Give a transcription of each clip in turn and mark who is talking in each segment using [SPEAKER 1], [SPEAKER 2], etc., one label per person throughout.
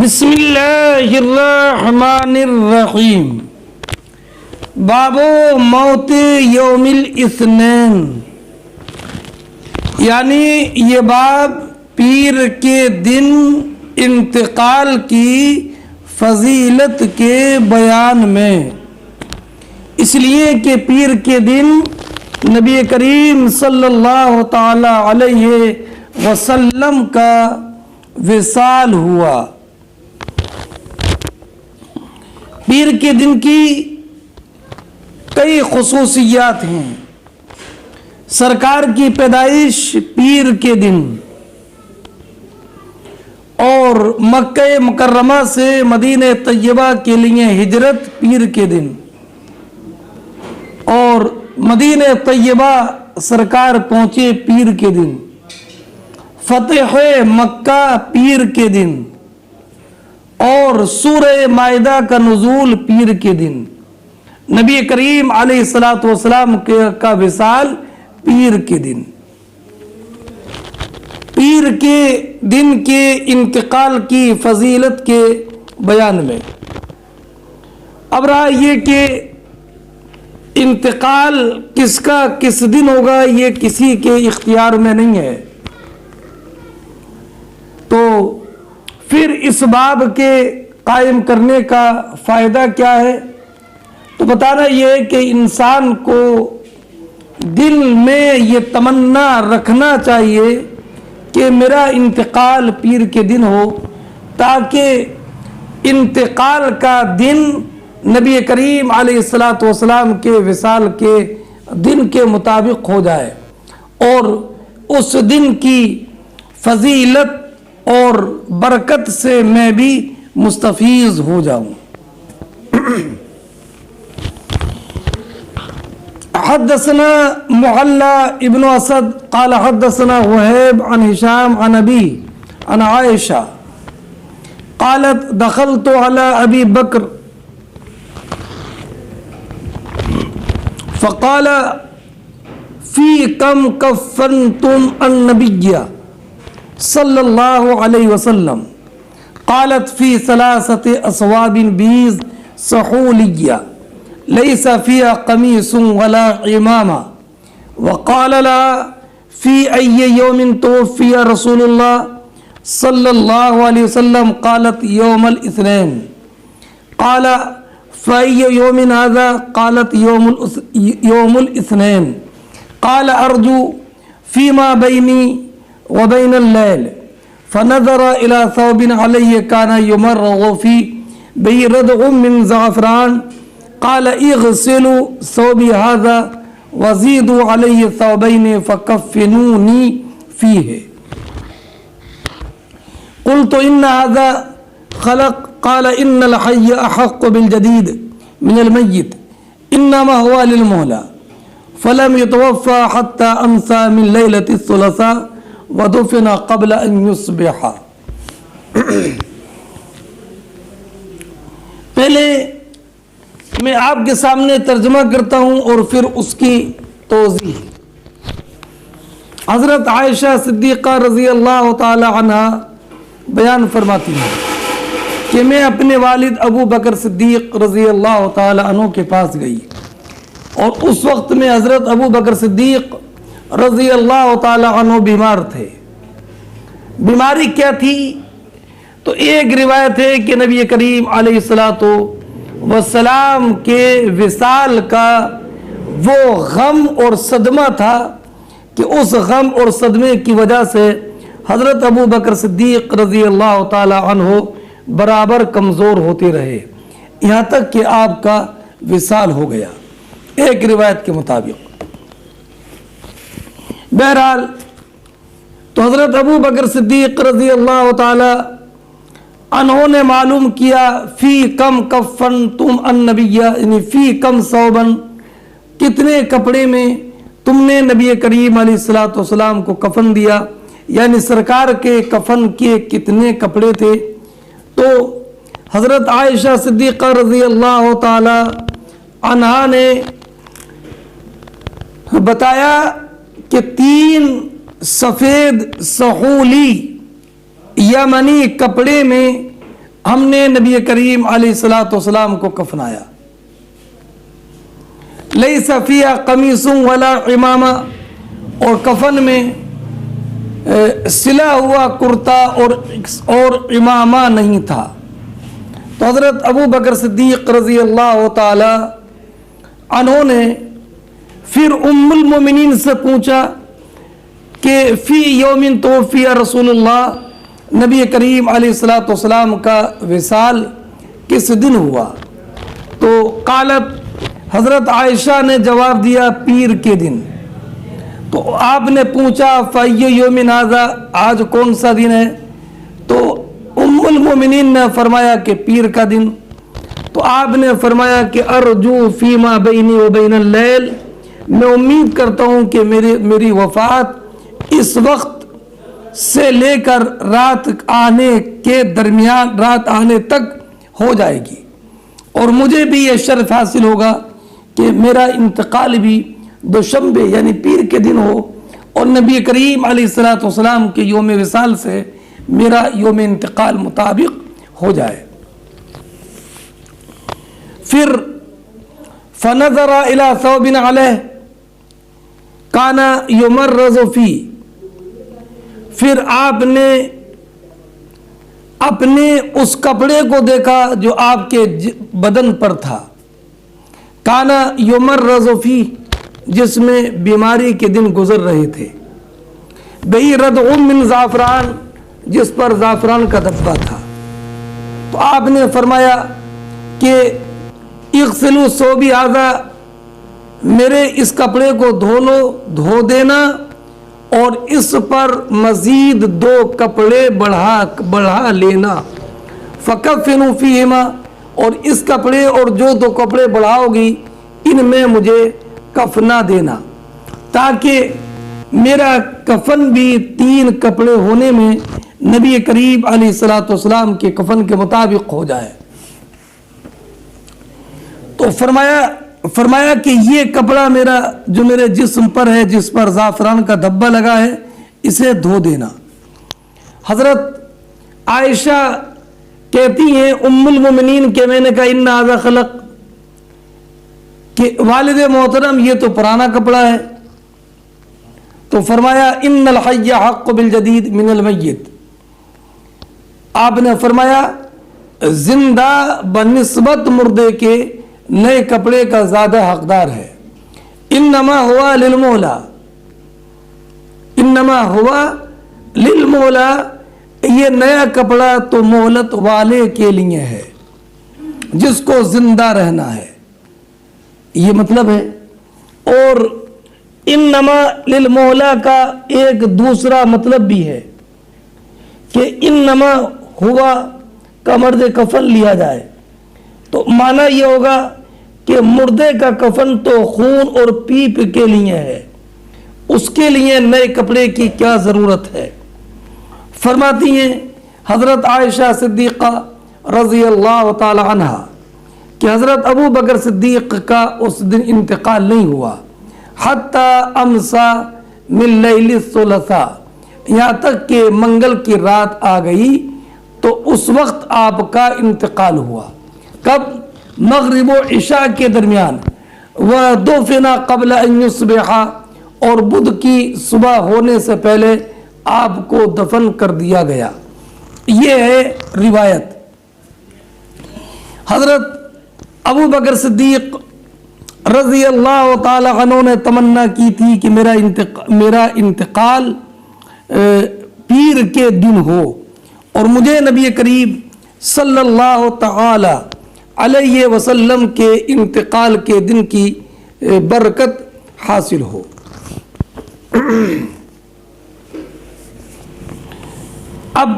[SPEAKER 1] بسم اللہ الرحمن الرحیم۔ باب موت یوم الاثنین، یعنی یہ باب پیر کے دن انتقال کی فضیلت کے بیان میں، اس لیے کہ پیر کے دن نبی کریم صلی اللہ تعالی علیہ وسلم کا وصال ہوا۔ پیر کے دن کی کئی خصوصیات ہیں۔ سرکار کی پیدائش پیر کے دن، اور مکہ مکرمہ سے مدینہ طیبہ کے لیے ہجرت پیر کے دن، اور مدینہ طیبہ سرکار پہنچے پیر کے دن، فتح مکہ پیر کے دن، اور سورہ مائدہ کا نزول پیر کے دن، نبی کریم علیہ الصلوۃ والسلام کا وصال پیر کے دن۔ پیر کے دن کے انتقال کی فضیلت کے بیان میں اب رہا یہ کہ انتقال کس کا کس دن ہوگا، یہ کسی کے اختیار میں نہیں ہے۔ تو پھر اس باب کے قائم کرنے کا فائدہ کیا ہے؟ تو بتانا یہ ہے کہ انسان کو دل میں یہ تمنا رکھنا چاہیے کہ میرا انتقال پیر کے دن ہو، تاکہ انتقال کا دن نبی کریم علیہ الصلوۃ والسلام کے وصال کے دن کے مطابق ہو جائے، اور اس دن کی فضیلت اور برکت سے میں بھی مستفیض ہو جاؤں۔ حدثنا معلّى ابن اسد قال حدثنا وهيب عن هشام عن ابي عن عائشة قالت دخلت على ابي بكر فقال في كم كفنتم النبي صلی اللہ علیہ وسلم؟ قالت فی ثلاثة اصواب بیض سحولیہ لیس فیها قمیص ولا عمامہ، وقال لها فی ای یوم توفی رسول اللہ صلی اللہ علیہ وسلم؟ قالت یوم الاثنین۔ قال فای یوم هذا؟ قالت یوم الاثنین۔ قال ارجو فیما بینی وبين الليل، فنظر إلى ثوب عليه كان يمرغ فيه به ردع من زعفران، قال اغسلوا ثوبي هذا وزيدوا عليه ثوبين فكفنوني فيه۔ قلت إن هذا خلق؟ قال إن الحي أحق بالجديد من الميت، إنما هو للمهلة، فلم يتوفى حتى أمسى من ليلة الثلاثاء ودفن قبل ان يصبح۔ پہلے میں آپ کے سامنے ترجمہ کرتا ہوں اور پھر اس کی توضیح۔ حضرت عائشہ صدیقہ رضی اللہ تعالی عنہ بیان فرماتی ہیں کہ میں اپنے والد ابو بکر صدیق رضی اللہ تعالی عنہ کے پاس گئی، اور اس وقت میں حضرت ابو بکر صدیق رضی اللہ تعالی عنہ بیمار تھے۔ بیماری کیا تھی؟ تو ایک روایت ہے کہ نبی کریم علیہ الصلوۃ والسلام کے وصال کا وہ غم اور صدمہ تھا کہ اس غم اور صدمے کی وجہ سے حضرت ابو بکر صدیق رضی اللہ تعالی عنہ برابر کمزور ہوتے رہے، یہاں تک کہ آپ کا وصال ہو گیا، ایک روایت کے مطابق۔ بہرحال تو حضرت ابو بکر صدیق رضی اللہ تعالی عنہ نے معلوم کیا فی کم کفنتم النبی، یعنی فی کم ثوبن، کتنے کپڑے میں تم نے نبی کریم علیہ الصلوۃ والسلام کو کفن دیا، یعنی سرکار کے کفن کے کتنے کپڑے تھے؟ تو حضرت عائشہ صدیقہ رضی اللہ تعالی عنہ نے بتایا کہ 3 سفید سحولی یمنی کپڑے میں ہم نے نبی کریم علیہ الصلوۃ والسلام کو کفنایا. لیس فیہا قمیص ولا عمامہ، اور کفن میں سلا ہوا کرتا اور امامہ نہیں تھا. تو حضرت ابو بکر صدیق رضی اللہ تعالی عنہ نے پھر ام المومنین سے پوچھا کہ فی یوم توفی رسول اللہ، نبی کریم علیہ الصلوۃ والسلام کا وصال کس دن ہوا؟ تو قالت، حضرت عائشہ نے جواب دیا پیر کے دن. تو آپ نے پوچھا فَأَيُّ يَوْمٍ هَذَا، آج کون سا دن ہے؟ تو ام المومنین نے فرمایا کہ پیر کا دن. تو آپ نے فرمایا کہ ارجو فیما بینی و بین اللیل، میں امید کرتا ہوں کہ میری وفات اس وقت سے لے کر رات آنے کے درمیان، رات آنے تک ہو جائے گی، اور مجھے بھی یہ شرف حاصل ہوگا کہ میرا انتقال بھی دوشنبے یعنی پیر کے دن ہو، اور نبی کریم علیہ الصلوۃ والسلام کے یوم وصال سے میرا یوم انتقال مطابق ہو جائے. پھر فنظر الى ثوب علیہ کان یمرض فی، پھر آپ نے اپنے اس کپڑے کو دیکھا جو آپ کے بدن پر تھا. کان یمرض فی، جس میں بیماری کے دن گزر رہے تھے. بہی ردع من زعفران، جس پر زعفران کا دبا تھا. تو آپ نے فرمایا کہ اغسلوا ثوبی ھذا، میرے اس کپڑے کو دھو دینا، اور اس پر مزید 2 کپڑے بڑھا لینا. فکفنوا فیہما، اور اس کپڑے اور جو 2 کپڑے بڑھاؤ گی ان میں مجھے کفنا دینا، تاکہ میرا کفن بھی 3 کپڑے ہونے میں نبی کریم علیہ الصلوۃ والسلام کے کفن کے مطابق ہو جائے. تو فرمایا کہ یہ کپڑا میرا جو میرے جسم پر ہے، جس پر زعفران کا دھبا لگا ہے، اسے دھو دینا. حضرت عائشہ کہتی ہیں ام المومنین کہ میں نے کہا ان ھذا خلق، کہ والد محترم یہ تو پرانا کپڑا ہے. تو فرمایا ان الحی حق بالجدید من المیت، آپ نے فرمایا زندہ بنسبت مردے کے نئے کپڑے کا زیادہ حقدار ہے. انما ہوا للمولا، انما ہوا للمولا، یہ نیا کپڑا تو مہلت والے کے لیے ہے جس کو زندہ رہنا ہے، یہ مطلب ہے. اور انما للمولا کا ایک دوسرا مطلب بھی ہے کہ انما ہوا کا مرد کفن لیا جائے تو معنی یہ ہوگا کہ مردے کا کفن تو خون اور پیپ کے لیے ہے، اس کے لیے نئے کپڑے کی کیا ضرورت ہے. فرماتی ہیں حضرت عائشہ صدیقہ رضی اللہ تعالی عنہ کہ حضرت ابو بکر صدیق کا اس دن انتقال نہیں ہوا، حتی امسا من لیل الثلاثاء، یہاں تک کہ منگل کی رات آ گئی تو اس وقت آپ کا انتقال ہوا. کب؟ مغرب و عشاء کے درمیان. وَدُفِنَ قَبْلَ أَن يُصْبِحَ، اور بدھ کی صبح ہونے سے پہلے آپ کو دفن کر دیا گیا. یہ ہے روایت. حضرت ابو بکر صدیق رضی اللہ تعالی عنہ نے تمنا کی تھی کہ میرا انتقال پیر کے دن ہو اور مجھے نبی کریم صلی اللہ تعالی علیہ وسلم کے انتقال کے دن کی برکت حاصل ہو. اب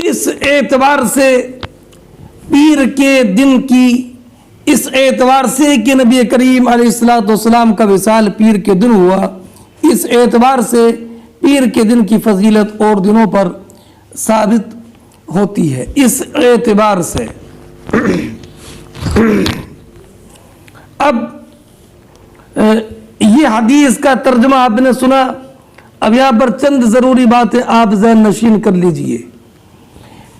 [SPEAKER 1] اس اعتبار سے پیر کے دن کی، اس اعتبار سے کہ نبی کریم علیہ الصلوۃ والسلام کا وصال پیر کے دن ہوا، اس اعتبار سے پیر کے دن کی فضیلت اور دنوں پر ثابت ہوتی ہے. اس اعتبار سے اب یہ حدیث کا ترجمہ آپ نے سنا. اب یہاں پر چند ضروری باتیں آپ ذہن نشین کر لیجئے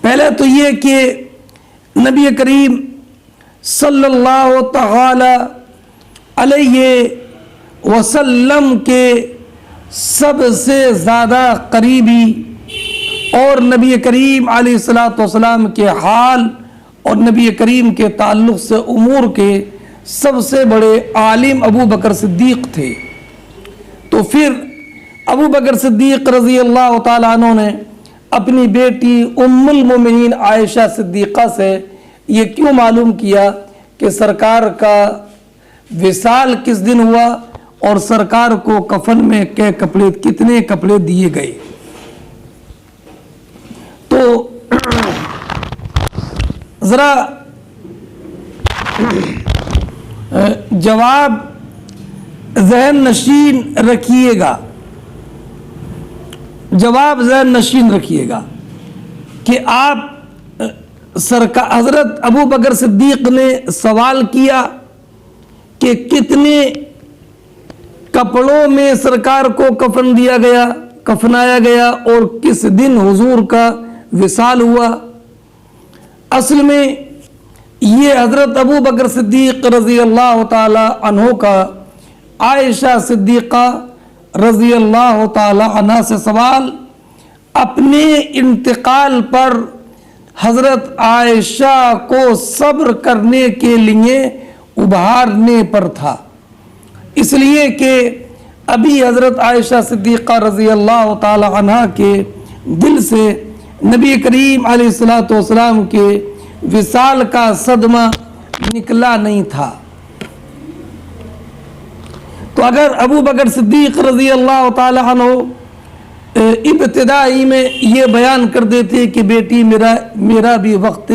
[SPEAKER 1] پہلے تو یہ کہ نبی کریم صلی اللہ تعالی علیہ وسلم کے سب سے زیادہ قریبی اور نبی کریم علیہ الصلوۃ والسلام کے حال اور نبی کریم کے تعلق سے امور کے سب سے بڑے عالم ابو بکر صدیق تھے. تو پھر ابو بکر صدیق رضی اللہ تعالیٰ عنہ نے اپنی بیٹی ام المومنین عائشہ صدیقہ سے یہ کیوں معلوم کیا کہ سرکار کا وصال کس دن ہوا اور سرکار کو کفن میں کتنے کپڑے دیے گئے. تو ذرا جواب ذہن نشین رکھیے گا، جواب ذہن نشین رکھیے گا کہ آپ حضرت ابو بکر صدیق نے سوال کیا کہ کتنے کپڑوں میں سرکار کو کفن دیا گیا، کفنایا گیا اور کس دن حضور کا وصال ہوا. اصل میں یہ حضرت ابو بکر صدیق رضی اللہ تعالی عنہ کا عائشہ صدیقہ رضی اللہ تعالی عنہ سے سوال اپنے انتقال پر حضرت عائشہ کو صبر کرنے کے لیے ابھارنے پر تھا، اس لیے کہ ابھی حضرت عائشہ صدیقہ رضی اللہ تعالی عنہ کے دل سے نبی کریم علیہ الصلوۃ والسلام کے وصال کا صدمہ نکلا نہیں تھا. تو اگر ابو بکر صدیق رضی اللہ تعالی عنہ ابتدائی میں یہ بیان کر دیتے کہ بیٹی میرا بھی وقت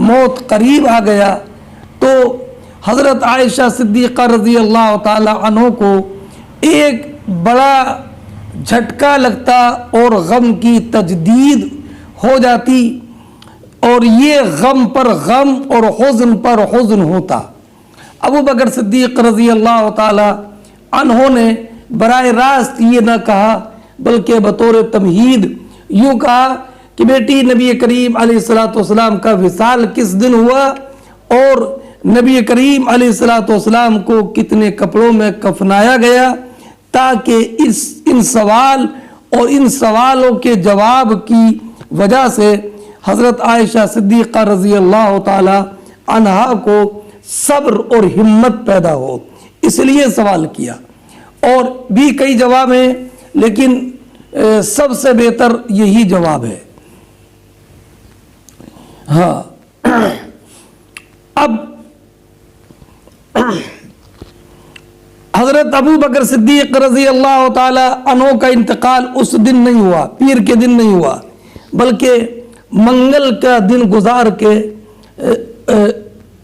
[SPEAKER 1] موت قریب آ گیا، تو حضرت عائشہ صدیقہ رضی اللہ تعالی عنہ کو ایک بڑا جھٹکا لگتا اور غم کی تجدید ہو جاتی اور یہ غم پر غم اور حزن پر حزن ہوتا. ابو بکر صدیق رضی اللہ تعالی عنہ نے براہ راست یہ نہ کہا بلکہ بطور تمہید یوں کہا کہ بیٹی نبی کریم علیہ الصلوۃ والسلام کا وصال کس دن ہوا اور نبی کریم علیہ الصلوۃ والسلام کو کتنے کپڑوں میں کفنایا گیا، تاکہ ان سوال اور ان سوالوں کے جواب کی وجہ سے حضرت عائشہ صدیقہ رضی اللہ تعالی عنہا کو صبر اور ہمت پیدا ہو، اس لیے سوال کیا. اور بھی کئی جواب ہیں لیکن سب سے بہتر یہی جواب ہے. ہاں اب حضرت ابو بکر صدیق رضی اللہ تعالی عنہ کا انتقال اس دن نہیں ہوا، پیر کے دن نہیں ہوا، بلکہ منگل کا دن گزار کے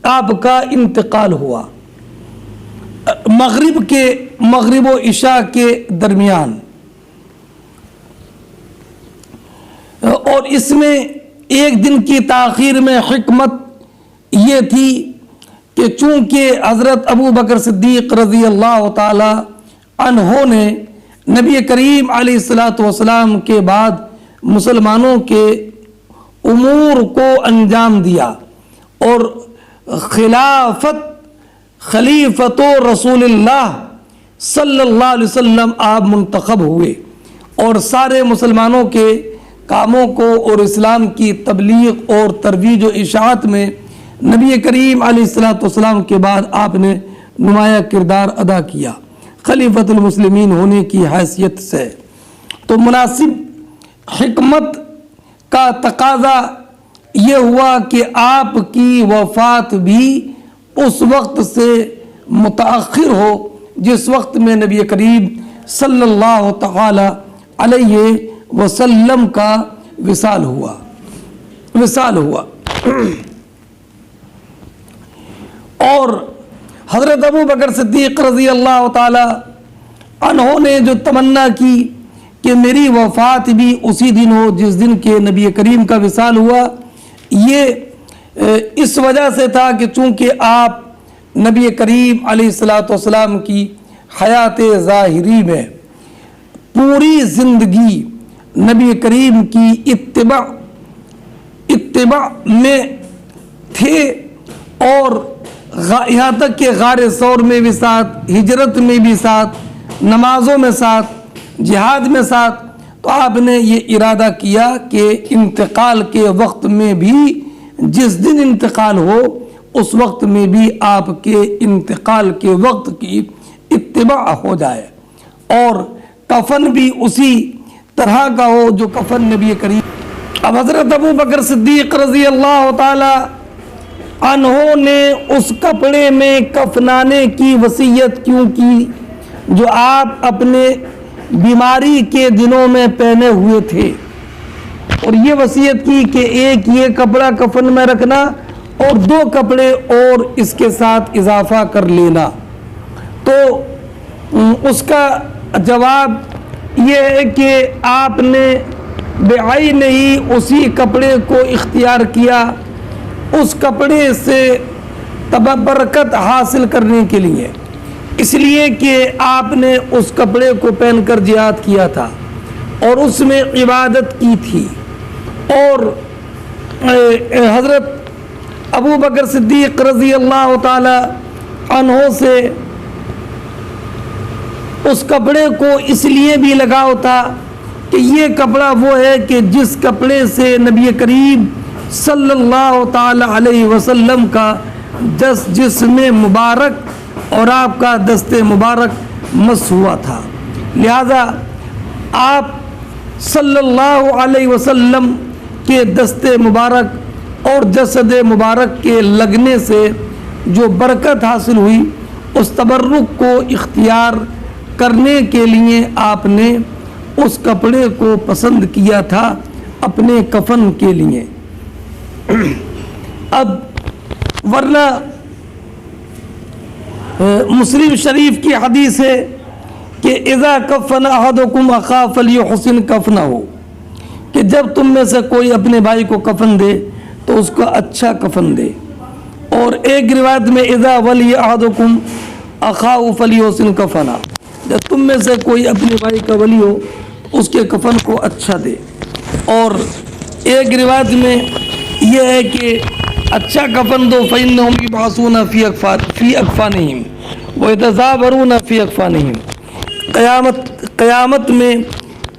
[SPEAKER 1] آپ کا انتقال ہوا، مغرب و عشاء کے درمیان. اور اس میں ایک دن کی تاخیر میں حکمت یہ تھی کہ چونکہ حضرت ابو بکر صدیق رضی اللہ تعالی عنہ نے نبی کریم علیہ الصلوۃ والسلام کے بعد مسلمانوں کے امور کو انجام دیا اور خلیفت رسول اللہ صلی اللہ علیہ وسلم آپ منتخب ہوئے اور سارے مسلمانوں کے کاموں کو اور اسلام کی تبلیغ اور ترویج و اشاعت میں نبی کریم علیہ الصلوۃ والسلام کے بعد آپ نے نمایاں کردار ادا کیا خلیفۃ المسلمین ہونے کی حیثیت سے. تو مناسب حکمت کا تقاضا یہ ہوا کہ آپ کی وفات بھی اس وقت سے متأخر ہو جس وقت میں نبی کریم صلی اللہ تعالی علیہ وسلم کا وصال ہوا. اور حضرت ابو بکر صدیق رضی اللہ تعالی عنہ نے جو تمنا کی کہ میری وفات بھی اسی دن ہو جس دن کے نبی کریم کا وصال ہوا، یہ اس وجہ سے تھا کہ چونکہ آپ نبی کریم علیہ الصلوۃ والسلام کی حیات ظاہری میں پوری زندگی نبی کریم کی اتباع اتباع میں تھے، اور یہاں تک کہ غار ثور میں بھی ساتھ، ہجرت میں بھی ساتھ، نمازوں میں ساتھ، جہاد میں ساتھ. تو آپ نے یہ ارادہ کیا کہ انتقال کے وقت میں بھی، جس دن انتقال ہو اس وقت میں بھی آپ کے انتقال کے وقت کی اتباع ہو جائے، اور کفن بھی اسی طرح کا ہو جو کفن نبی کریم. اب حضرت ابو بکر صدیق رضی اللہ تعالی عنہ نے اس کپڑے میں کفنانے کی وصیت کیوں کی جو آپ اپنے بیماری کے دنوں میں پہنے ہوئے تھے، اور یہ وصیت کی کہ ایک یہ کپڑا کفن میں رکھنا اور 2 کپڑے اور اس کے ساتھ اضافہ کر لینا. تو اس کا جواب یہ ہے کہ آپ نے بعین ہی اسی کپڑے کو اختیار کیا، اس کپڑے سے برکت حاصل کرنے کے لیے، اس لیے کہ آپ نے اس کپڑے کو پہن کر جہاد کیا تھا اور اس میں عبادت کی تھی. اور حضرت ابو بکر صدیق رضی اللہ تعالی عنہ سے اس کپڑے کو اس لیے بھی لگاؤ تھا کہ یہ کپڑا وہ ہے کہ جس کپڑے سے نبی کریم صلی اللہ تعالی علیہ وسلم کا جسم مبارک اور آپ کا دست مبارک مس ہوا تھا. لہذا آپ صلی اللہ علیہ وسلم کے دست مبارک اور جسد مبارک کے لگنے سے جو برکت حاصل ہوئی، اس تبرک کو اختیار کرنے کے لیے آپ نے اس کپڑے کو پسند کیا تھا اپنے کفن کے لیے. اب ورنہ مسلم شریف کی حدیث ہے کہ اذا کفن احدکم اخاہ فلیحسن کفنہ، کہ جب تم میں سے کوئی اپنے بھائی کو کفن دے تو اس کو اچھا کفن دے. اور ایک روایت میں اذا ولی احدکم اخاہ فلیحسن کفنہ، جب تم میں سے کوئی اپنے بھائی کا ولی ہو اس کے کفن کو اچھا دے. اور ایک روایت میں یہ ہے کہ اچھا کفن دو فإنهم يبعثون في أكفانهم ويتزاورون في أكفانهم،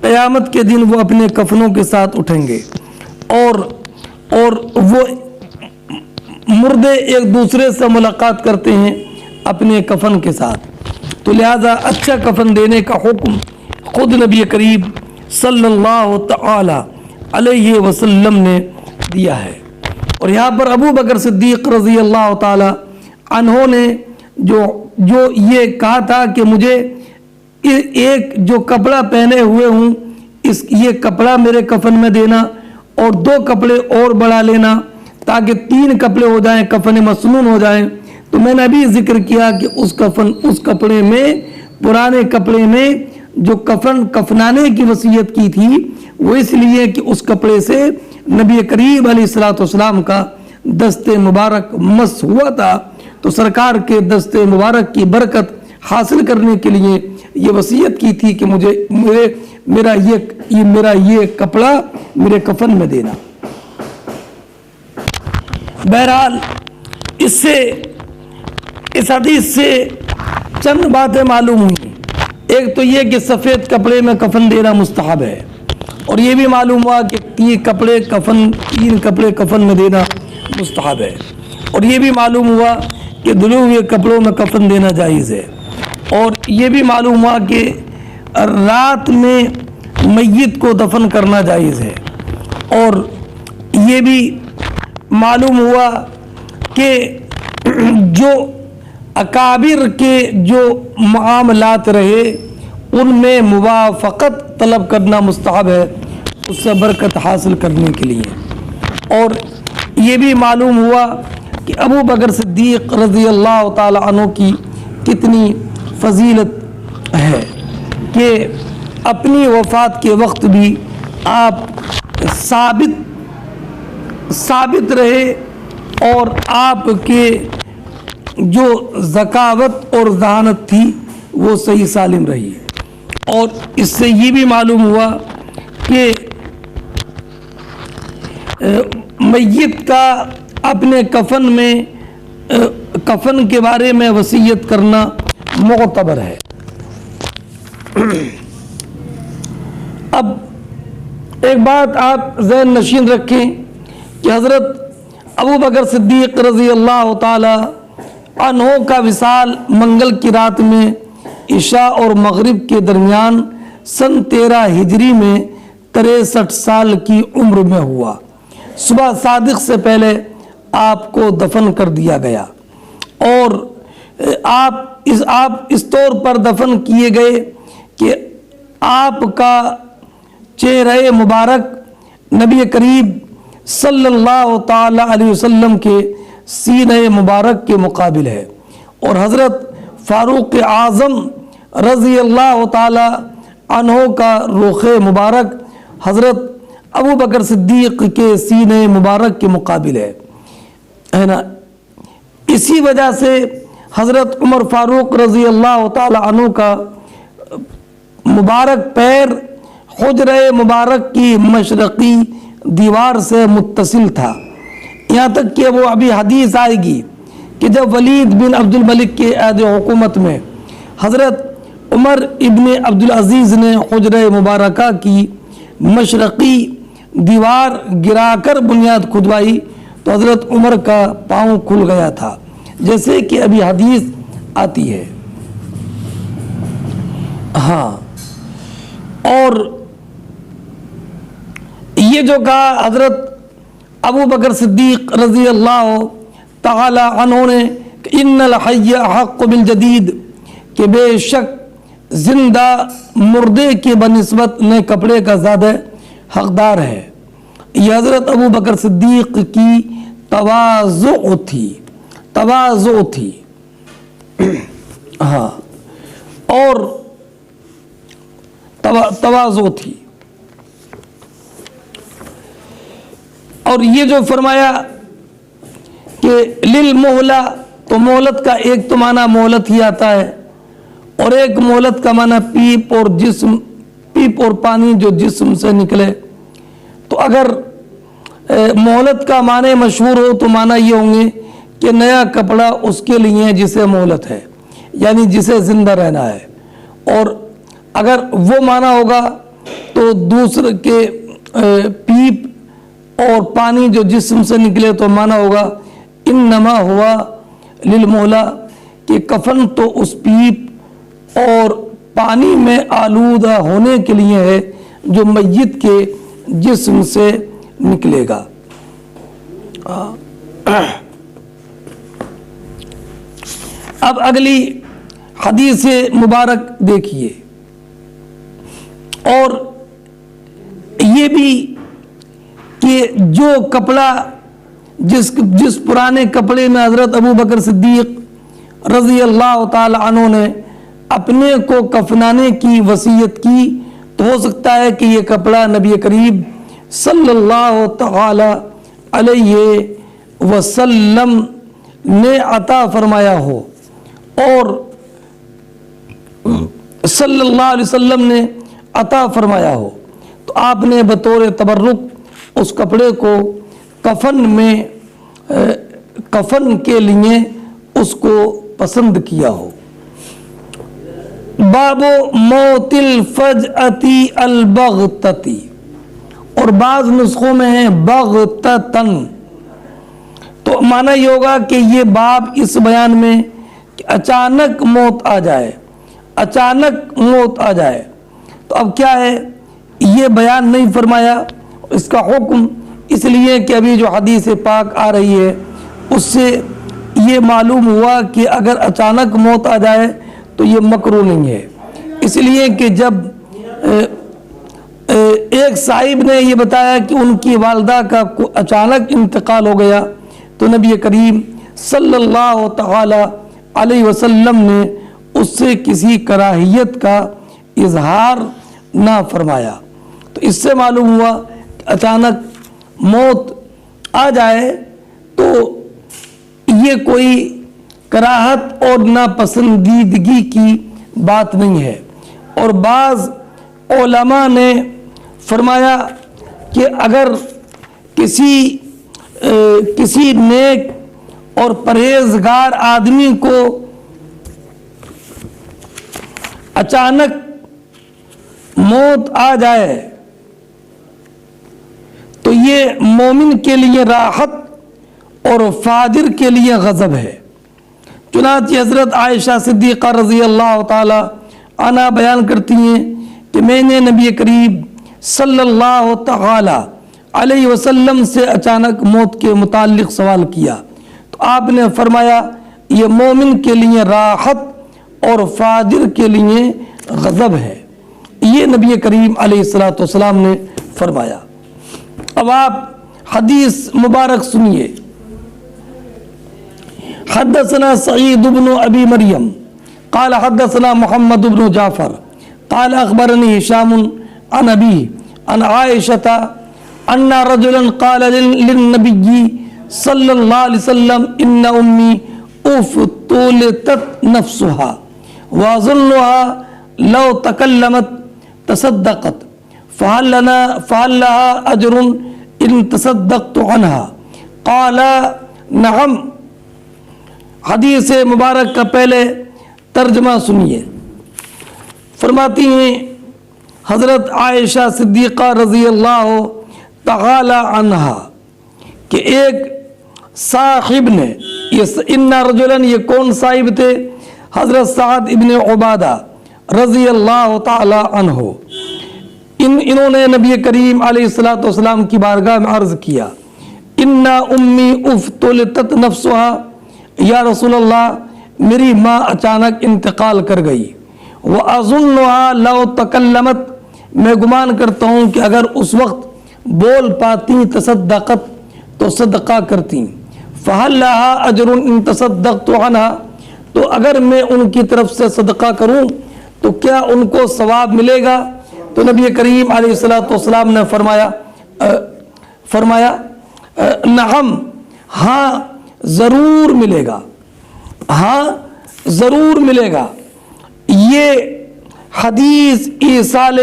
[SPEAKER 1] قیامت کے دن وہ اپنے کفنوں کے ساتھ اٹھیں گے اور وہ مردے ایک دوسرے سے ملاقات کرتے ہیں اپنے کفن کے ساتھ. تو لہذا اچھا کفن دینے کا حکم خود نبی کریم صلی اللہ تعالی علیہ وسلم نے دیا ہے. اور یہاں پر ابو بکر صدیق رضی اللہ تعالی عنہ نے جو یہ کہا تھا کہ مجھے ایک جو کپڑا پہنے ہوئے ہوں یہ کپڑا میرے کفن میں دینا اور 2 کپڑے اور بڑھا لینا تاکہ 3 کپڑے ہو جائیں، کفن مسنون ہو جائیں. تو میں نے ابھی ذکر کیا کہ اس کپڑے میں، پرانے کپڑے میں جو کفنانے کی وصیت کی تھی وہ اس لیے کہ اس کپڑے سے نبی کریم علیہ الصلوۃ والسلام کا دست مبارک مس ہوا تھا. تو سرکار کے دست مبارک کی برکت حاصل کرنے کے لیے یہ وصیت کی تھی کہ میرا یہ کپڑا میرے کفن میں دینا. بہرحال اس حدیث سے چند باتیں معلوم ہوئی. ایک تو یہ کہ سفید کپڑے میں کفن دینا مستحب ہے، اور یہ بھی معلوم ہوا کہ 3 کپڑے کفن میں دینا مستحب ہے، اور یہ بھی معلوم ہوا کہ دھلے ہوئے کپڑوں میں کفن دینا جائز ہے. اور یہ بھی معلوم ہوا کہ رات میں میت کو دفن کرنا جائز ہے. اور یہ بھی معلوم ہوا کہ جو اکابر کے جو معاملات رہے ان میں موافقت طلب کرنا مستحب ہے اس سے برکت حاصل کرنے کے لیے. اور یہ بھی معلوم ہوا کہ ابو بکر صدیق رضی اللہ تعالی عنہ کی کتنی فضیلت ہے کہ اپنی وفات کے وقت بھی آپ ثابت رہے اور آپ کے جو ذکاوت اور ذہانت تھی وہ صحیح سالم رہی. اور اس سے یہ بھی معلوم ہوا کہ میت کا اپنے کفن کے بارے میں وصیت کرنا معتبر ہے۔ اب ایک بات آپ ذہن نشین رکھیں کہ حضرت ابو بکر صدیق رضی اللہ تعالی عنہ کا وصال منگل کی رات میں عشاء اور مغرب کے درمیان سن 13 ہجری میں 63 سال کی عمر میں ہوا۔ صبح صادق سے پہلے آپ کو دفن کر دیا گیا اور آپ اس طور پر دفن کیے گئے کہ آپ کا چہرہ مبارک نبی کریم صلی اللہ تعالی علیہ وسلم کے سینہ مبارک کے مقابل ہے، اور حضرت فاروق اعظم رضی اللہ تعالی عنہ کا رخ مبارک حضرت ابو بکر صدیق کے سینہ مبارک کے مقابل ہے نا۔ اسی وجہ سے حضرت عمر فاروق رضی اللہ تعالی عنہ کا مبارک پیر حجرہ مبارک کی مشرقی دیوار سے متصل تھا، یہاں تک کہ وہ ابھی حدیث آئے گی کہ جب ولید بن عبد الملک کے عہد حکومت میں حضرت عمر ابن عبدالعزیز نے حجرہ مبارکہ کی مشرقی دیوار گرا کر بنیاد کھدوائی تو حضرت عمر کا پاؤں کھل گیا تھا، جیسے کہ ابھی حدیث آتی ہے۔ ہاں، اور یہ جو کہا حضرت ابو بکر صدیق رضی اللہ تعالی عنہ نے کہ ان الحی حق بالجدید، کہ بے شک زندہ مردے کی بنسبت نئے کپڑے کا زیادہ حقدار ہے، یہ حضرت ابو بکر صدیق کی تواضع تھی۔ ہاں، اور تواضع تھی۔ اور یہ جو فرمایا کہ للمہلہ، تو مہلت کا ایک تو معنی مہلت ہی آتا ہے، اور ایک مہلت کا معنی پیپ اور پانی جو جسم سے نکلے۔ تو اگر مہلت کا معنی مشہور ہو تو معنی یہ ہوں گے کہ نیا کپڑا اس کے لیے جسے مہلت ہے، یعنی جسے زندہ رہنا ہے، اور اگر وہ معنی ہوگا تو دوسرے کے پیپ اور پانی جو جسم سے نکلے تو معنی ہوگا انما ہوا للمہلہ، کہ کفن تو اس پیپ اور پانی میں آلودہ ہونے کے لیے ہے جو میت کے جسم سے نکلے گا۔ اب اگلی حدیث مبارک دیکھیے، اور یہ بھی کہ جو کپڑا جس پرانے کپڑے میں حضرت ابو بکر صدیق رضی اللہ تعالی عنہ نے اپنے کو کفنانے کی وصیت کی، تو ہو سکتا ہے کہ یہ کپڑا نبی کریم صلی اللہ تعالی علیہ وسلم نے عطا فرمایا ہو، اور صلی اللہ علیہ وسلم نے عطا فرمایا ہو، تو آپ نے بطور تبرک اس کپڑے کو کفن کے لیے اس کو پسند کیا ہو۔ باب موت الفجأتی البغتتی، اور بعض نسخوں میں ہے بغتتن، تو معنی یہ ہوگا کہ یہ باب اس بیان میں کہ اچانک موت آ جائے، اچانک موت آ جائے۔ تو اب کیا ہے، یہ بیان نہیں فرمایا اس کا حکم، اس لیے کہ ابھی جو حدیث پاک آ رہی ہے اس سے یہ معلوم ہوا کہ اگر اچانک موت آ جائے تو یہ مکروہ نہیں ہے، اس لیے کہ جب ایک صاحب نے یہ بتایا کہ ان کی والدہ کا اچانک انتقال ہو گیا تو نبی کریم صلی اللہ تعالی علیہ وسلم نے اس سے کسی کراہیت کا اظہار نہ فرمایا۔ تو اس سے معلوم ہوا کہ اچانک موت آ جائے تو یہ کوئی کراہت اور ناپسندیدگی کی بات نہیں ہے۔ اور بعض علماء نے فرمایا کہ اگر کسی کسی نیک اور پرہیزگار آدمی کو اچانک موت آ جائے تو یہ مومن کے لیے راحت اور فاجر کے لیے غضب ہے۔ چنانچہ حضرت عائشہ صدیقہ رضی اللہ تعالی عنہا بیان کرتی ہیں کہ میں نے نبی کریم صلی اللہ تعالی علیہ وسلم سے اچانک موت کے متعلق سوال کیا تو آپ نے فرمایا یہ مومن کے لیے راحت اور فاجر کے لیے غضب ہے۔ یہ نبی کریم علیہ السلام نے فرمایا۔ اب آپ حدیث مبارک سنیے۔ حدثنا سعید بن ابی مریم قال حدثنا محمد بن جعفر قال اخبرني هشام عن ابی عن عائشة ان رجلا قال للنبي صلی اللہ علیہ وسلم ان امی افتلتت نفسها واظنها لو تکلمت تصدقت فهل لها اجر ان تصدقت عنها قال نعم۔ حدیث مبارک کا پہلے ترجمہ سنیے۔ فرماتی ہیں حضرت عائشہ صدیقہ رضی اللہ تعالی عنہا کہ ایک صاحب نے، ان رجلا یہ کون صاحب تھے؟ حضرت سعد ابن عبادہ رضی اللہ تعالی عنہ، انہوں نے نبی کریم علیہ السلام کی بارگاہ میں عرض کیا ان امی افتلتت نفسها، یا رسول اللہ میری ماں اچانک انتقال کر گئی، وَأَظُنُّهَا لَوْ تَكَلَّمَتْ میں گمان کرتا ہوں کہ اگر اس وقت بول پاتی تصدقت تو صدقہ کرتی، فَهَلْ لَهَا أَجْرٌ إِن تَصَدَّقْتُ عَنْهَا تو اگر میں ان کی طرف سے صدقہ کروں تو کیا ان کو ثواب ملے گا؟ تو نبی کریم علیہ السلام نے فرمایا نعم، ہاں ضرور ملے گا، ہاں ضرور ملے گا۔ یہ حدیث ایصال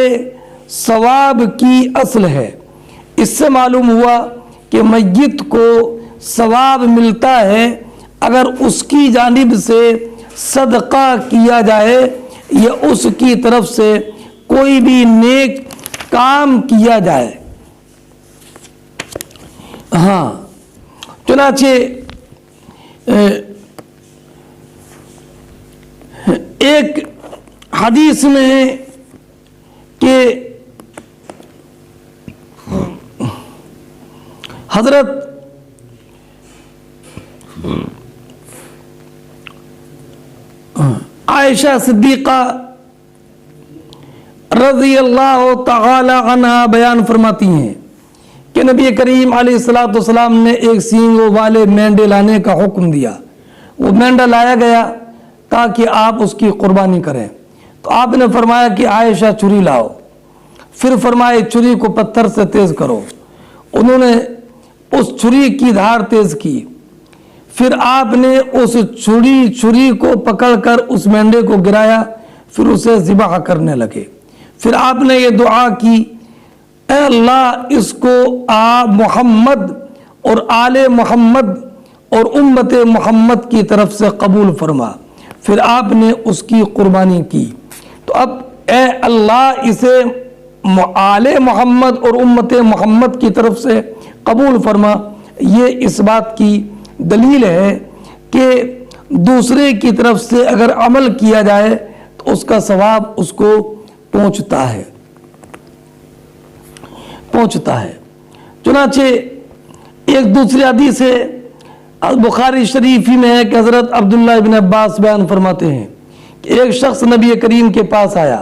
[SPEAKER 1] ثواب کی اصل ہے۔ اس سے معلوم ہوا کہ میت کو ثواب ملتا ہے اگر اس کی جانب سے صدقہ کیا جائے یا اس کی طرف سے کوئی بھی نیک کام کیا جائے۔ ہاں، چنانچہ ایک حدیث میں ہے کہ حضرت عائشہ صدیقہ رضی اللہ تعالی عنہا بیان فرماتی ہیں کہ نبی کریم علیہ السلام نے ایک سینگوں والے مینڈے لانے کا حکم دیا۔ وہ مینڈا لایا گیا تاکہ آپ اس کی قربانی کریں تو آپ نے فرمایا کہ عائشہ چھری لاؤ، پھر فرمائے چھری کو پتھر سے تیز کرو۔ انہوں نے اس چھری کی دھار تیز کی، پھر آپ نے اس چھری کو پکڑ کر اس مینڈے کو گرایا، پھر اسے ذبح کرنے لگے۔ پھر آپ نے یہ دعا کی اے اللہ اس کو محمد اور آل محمد اور امت محمد کی طرف سے قبول فرما۔ پھر آپ نے اس کی قربانی کی۔ تو اب اے اللہ اسے آل محمد اور امت محمد کی طرف سے قبول فرما، یہ اس بات کی دلیل ہے کہ دوسرے کی طرف سے اگر عمل کیا جائے تو اس کا ثواب اس کو پہنچتا ہے۔ چنانچہ ایک دوسری حدیث ہے بخاری شریفی میں ہے کہ حضرت عبداللہ ابن عباس بیان فرماتے ہیں کہ ایک شخص نبی کریم کے پاس آیا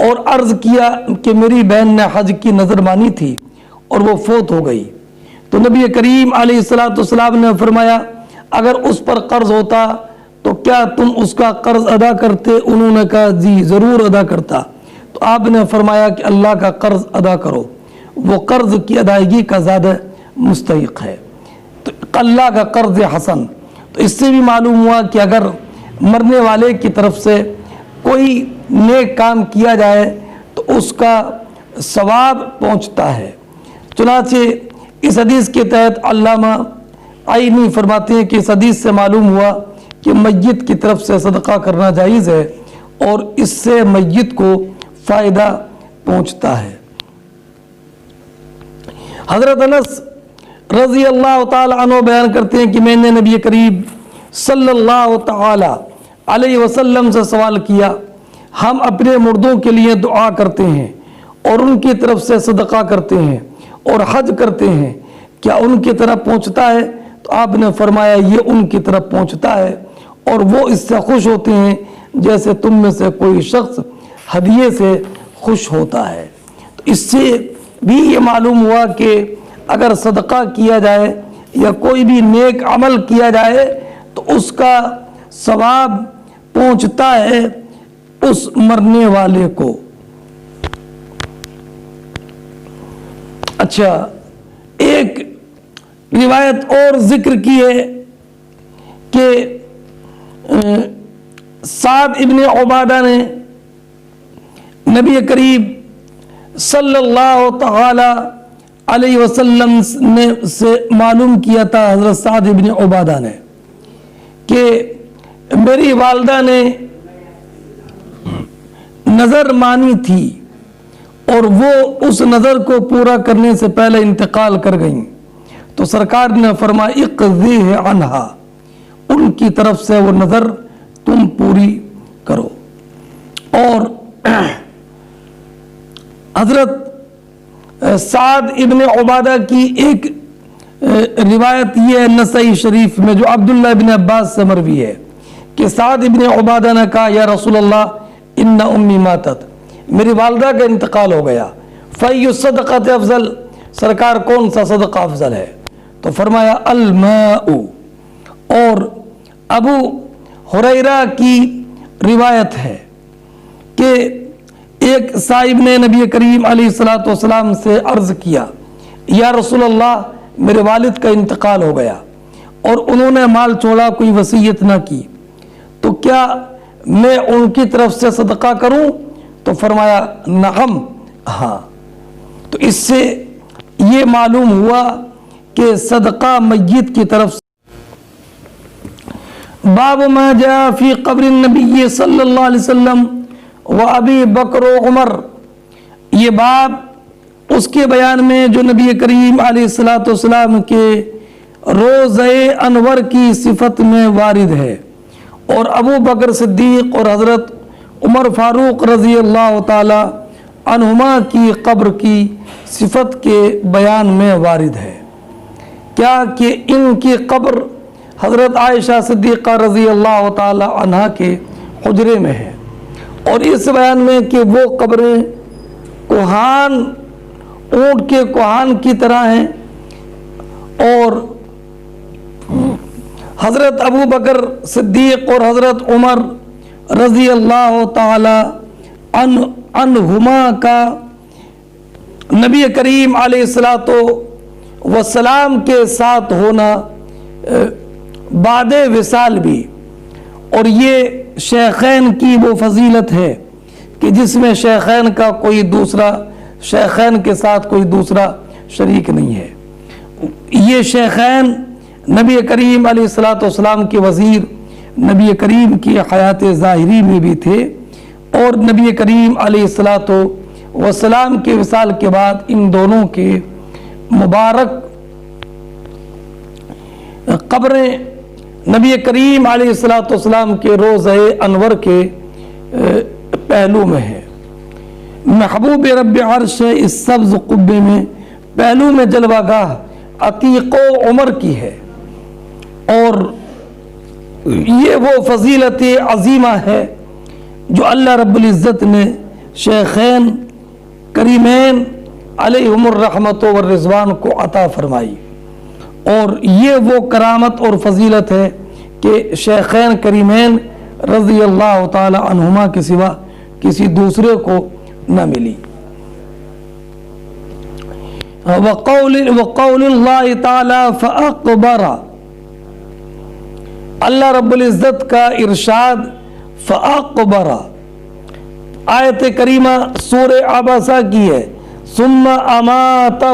[SPEAKER 1] اور عرض کیا کہ میری بہن نے حج کی نظر مانی تھی اور وہ فوت ہو گئی۔ تو نبی کریم علیہ السلام نے فرمایا اگر اس پر قرض ہوتا تو کیا تم اس کا قرض ادا کرتے؟ انہوں نے کہا جی ضرور ادا کرتا۔ تو آپ نے فرمایا کہ اللہ کا قرض ادا کرو، وہ قرض کی ادائیگی کا زیادہ مستحق ہے۔ تو اللہ کا قرض حسن، تو اس سے بھی معلوم ہوا کہ اگر مرنے والے کی طرف سے کوئی نیک کام کیا جائے تو اس کا ثواب پہنچتا ہے۔ چنانچہ اس حدیث کے تحت علامہ عینی فرماتے ہیں کہ اس حدیث سے معلوم ہوا کہ میت کی طرف سے صدقہ کرنا جائز ہے اور اس سے میت کو فائدہ پہنچتا ہے۔ حضرت انس رضی اللہ تعالی عنہ بیان کرتے ہیں کہ میں نے نبی کریم صلی اللہ تعالی علیہ وسلم سے سوال کیا، ہم اپنے مردوں کے لیے دعا کرتے ہیں اور ان کی طرف سے صدقہ کرتے ہیں اور حج کرتے ہیں، کیا ان کی طرف پہنچتا ہے؟ تو آپ نے فرمایا یہ ان کی طرف پہنچتا ہے اور وہ اس سے خوش ہوتے ہیں جیسے تم میں سے کوئی شخص ہدیے سے خوش ہوتا ہے۔ تو اس سے بھی یہ معلوم ہوا کہ اگر صدقہ کیا جائے یا کوئی بھی نیک عمل کیا جائے تو اس کا ثواب پہنچتا ہے اس مرنے والے کو۔ اچھا، ایک روایت اور ذکر کی ہے کہ سعد ابن عبادہ نے نبی کریم صلی اللہ تعالی علیہ وسلم نے سے معلوم کیا تھا، حضرت سعد ابن عبادہ نے، کہ میری والدہ نے نظر مانی تھی اور وہ اس نظر کو پورا کرنے سے پہلے انتقال کر گئیں، تو سرکار نے فرمایا اقضیہ عنہا، ان کی طرف سے وہ نظر تم پوری کرو۔ اور حضرت سعد ابن عبادہ کی ایک روایت یہ ہے نسائی شریف میں جو عبداللہ ابن عباس سے مروی ہے کہ سعد ابن عبادہ نے کہا یا رسول اللہ ان امی ماتت، میری والدہ کا انتقال ہو گیا، فَأَيُّ الصَّدَقَةِ افضل، سرکار کون سا صدقہ افضل ہے؟ تو فرمایا الماء۔ اور ابو ہریرہ کی روایت ہے کہ ایک صاحب نے نبی کریم علیہ السلام سے عرض کیا یا رسول اللہ میرے والد کا انتقال ہو گیا اور انہوں نے مال چھوڑا، کوئی وصیت نہ کی، تو کیا میں ان کی طرف سے صدقہ کروں؟ تو فرمایا نعم، ہاں۔ تو اس سے یہ معلوم ہوا کہ صدقہ میت کی طرف سے۔ باب ما جاء فی قبر النبی صلی اللہ علیہ وسلم و ابی بکر و عمر، یہ باب اس کے بیان میں جو نبی کریم علیہ السلام کے روضہ انور کی صفت میں وارد ہے اور ابو بکر صدیق اور حضرت عمر فاروق رضی اللہ تعالی عنہما کی قبر کی صفت کے بیان میں وارد ہے۔ کیا کہ ان کی قبر حضرت عائشہ صدیقہ رضی اللہ تعالی عنہا کے حجرے میں ہے، اور اس بیان میں کہ وہ قبریں کوہان، اونٹ کے کوہان کی طرح ہیں، اور حضرت ابو بکر صدیق اور حضرت عمر رضی اللہ تعالی عنہما کا نبی کریم علیہ السلام کے ساتھ ہونا بعد وصال بھی، اور یہ شیخین کی وہ فضیلت ہے کہ جس میں شیخین کا کوئی دوسرا، شیخین کے ساتھ کوئی دوسرا شریک نہیں ہے۔ یہ شیخین نبی کریم علیہ السلام کے وزیر، نبی کریم کی حیات ظاہری میں بھی تھے، اور نبی کریم علیہ السلام کے وصال کے بعد ان دونوں کے مبارک قبریں نبی کریم علیہ السلام کے روضہ انور کے پہلو میں ہے۔ محبوب رب عرش اس سبز قبے میں پہلو میں جلوہ گاہ عتیق و عمر کی ہے، اور یہ وہ فضیلت عظیمہ ہے جو اللہ رب العزت نے شیخین کریمین علیہم الرحمت والرضوان کو عطا فرمائی، اور یہ وہ کرامت اور فضیلت ہے کہ شیخین کریمین رضی اللہ تعالی عنہما کے سوا کسی دوسرے کو نہ ملی۔ وقول اللہ تعالی فاقبر، اللہ رب العزت کا ارشاد فاقبر، آیت کریمہ سورہ عبسہ کی ہے، ثم اماتہ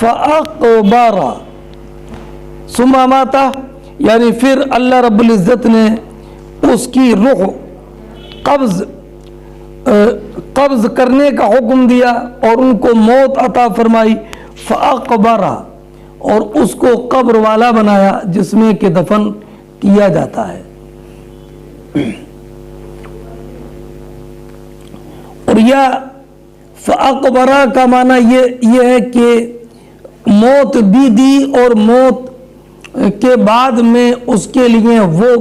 [SPEAKER 1] فَأَقْبَرَ ثُمَّ مَاتَ، یعنی پھر اللہ رب العزت نے اس کی روح قبض کرنے کا حکم دیا اور ان کو موت عطا فرمائی. فَأَقْبَرَ، اور اس کو قبر والا بنایا جس میں کہ دفن کیا جاتا ہے. اور یا فَأَقْبَرَ کا معنی یہ ہے کہ موت بھی دی اور موت کے بعد میں اس کے لیے وہ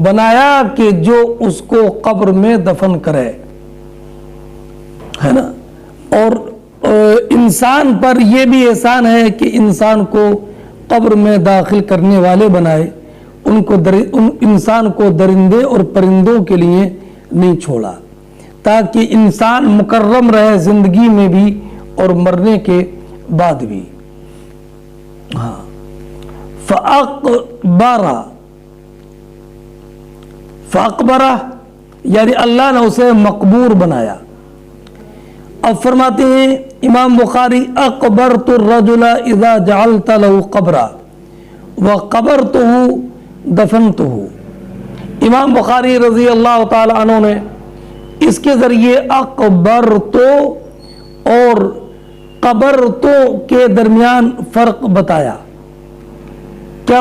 [SPEAKER 1] بنایا کہ جو اس کو قبر میں دفن کرے، ہے نا. اور انسان پر یہ بھی احسان ہے کہ انسان کو قبر میں داخل کرنے والے بنائے، انسان کو درندے اور پرندوں کے لیے نہیں چھوڑا تاکہ انسان مکرم رہے زندگی میں بھی اور مرنے کے بعد بھی. ہاں، فَأَقْبَرَ یعنی اللہ نے اسے مقبور بنایا. اب فرماتے ہیں امام بخاری اقبرت الرجل اذا جعلت له قبرا وقبرته دفنته. امام بخاری رضی اللہ تعالی عنہ نے اس کے ذریعے اقبرتو اور قبرتو کے درمیان فرق بتایا. کیا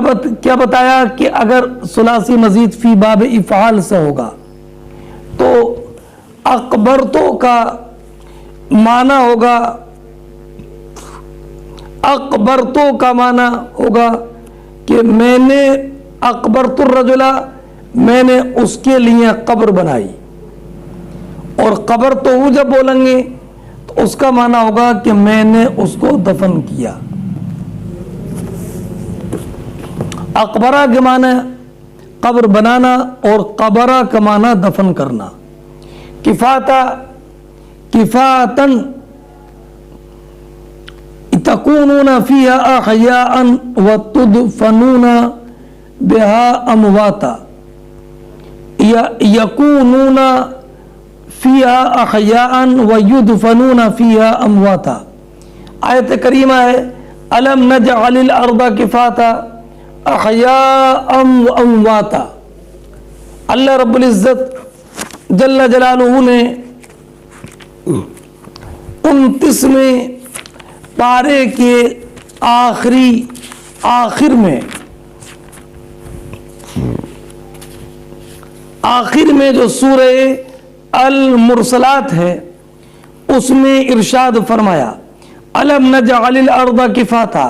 [SPEAKER 1] بتایا کہ اگر ثلاثی مزید فی باب افعال سے ہوگا تو اقبرتو کا معنی ہوگا، اقبرتو کا معنی ہوگا کہ میں نے اقبرت الرجل، میں نے اس کے لیے قبر بنائی. اور قبرتو جب بولیں گے تو اس کا معنی ہوگا کہ میں نے اس کو دفن کیا. اقبرہ کے معنی قبر بنانا اور قبرہ کا معنی دفن کرنا. کفاتن تکونون فیہا احیاء وتدفنون بہا امواتا، یکونون فیہا احیاء ویدفنون فیہا امواتا. آیت کریمہ ہے الم نجعل الارض کفاتا احیاء وامواتا. اللہ رب العزت جل جلالہ نے 29ویں پارے کے آخر میں جو سورہ المرسلات ہے اس میں ارشاد فرمایا الم نجعل الارض کفاتا،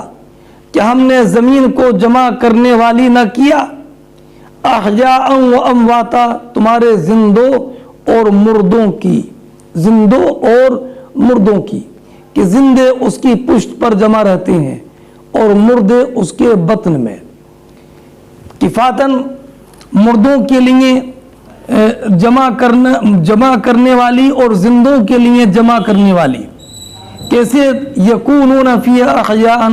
[SPEAKER 1] کہ ہم نے زمین کو جمع کرنے والی نہ کیا، احیاء و امواتا، تمہارے زندوں اور مردوں کی، کہ زندے اس کی پشت پر جمع رہتے ہیں اور مردے اس کے بطن میں. کفاتن مردوں کے لیے جمع کرنے والی اور زندوں کے لیے جمع کرنے والی. کیسے؟ یکونون فیہا احیاء،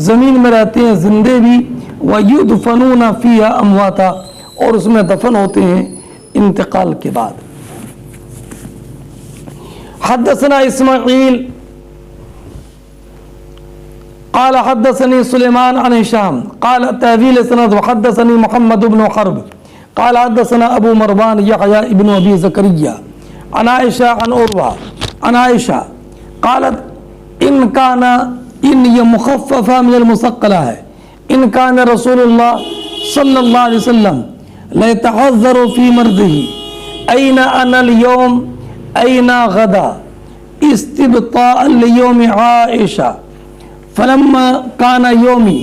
[SPEAKER 1] زمین میں رہتے ہیں زندے بھی، ویدفنون فیہا امواتا، اور اس میں دفن ہوتے ہیں انتقال کے بعد. حدثنا اسماعیل قال حدثني سليمان عن هشام قال تأويل سند وحدثني محمد بن حرب قال حدثنا ابو مروان يحيى ابن ابي زكريا عن عائشة عن عروة عن عائشة قالت ان یہ مخففہ من المثقلہ ہے، ان کان رسول اللہ صلی اللہ علیہ وسلم لیتحذر فی مرضه این انا اليوم این غدا استبطاء لیوم عائشہ فلما کان یومی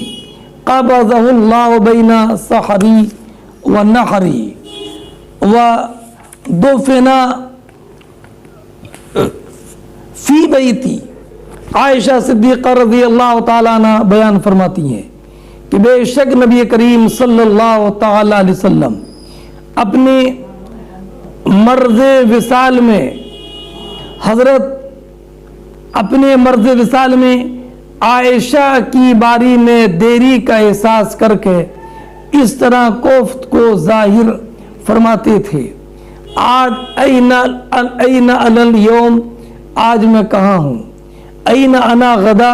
[SPEAKER 1] قبضه اللہ بین سحری ونحری ودفنا فی بیتی. عائشہ صدیقہ رضی اللہ تعالیٰ عنہ بیان فرماتی ہیں کہ بے شک نبی کریم صلی اللہ تعالیٰ علیہ وسلم اپنے مرض وصال میں عائشہ کی باری میں دیری کا احساس کر کے اس طرح کوفت کو ظاہر فرماتے تھے، آج این انا اليوم، آج میں کہاں ہوں، این انا غدا،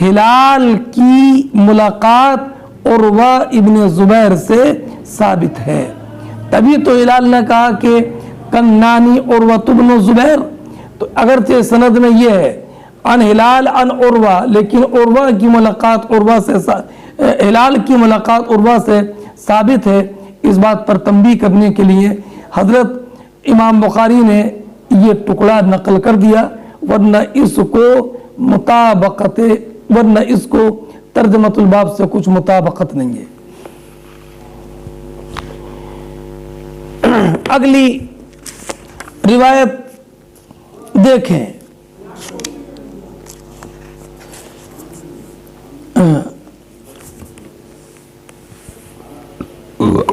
[SPEAKER 1] ہلال کی ملاقات عروہ ابن زبیر سے ثابت ہے. تبھی تو ہلال نے کہا کہ کنانی عروہ ابن زبیر. تو اگرچہ سند میں یہ ہے ان ہلال ان عروہ، لیکن عروہ کی ملاقات عروہ سے ہلال کی ملاقات عروہ سے ثابت ہے. اس بات پر تنبیہ کرنے کے لیے حضرت امام بخاری نے یہ ٹکڑا نقل کر دیا، ورنہ اس کو ترجمۃ الباب سے کچھ مطابقت نہیں ہے. اگلی روایت دیکھیں.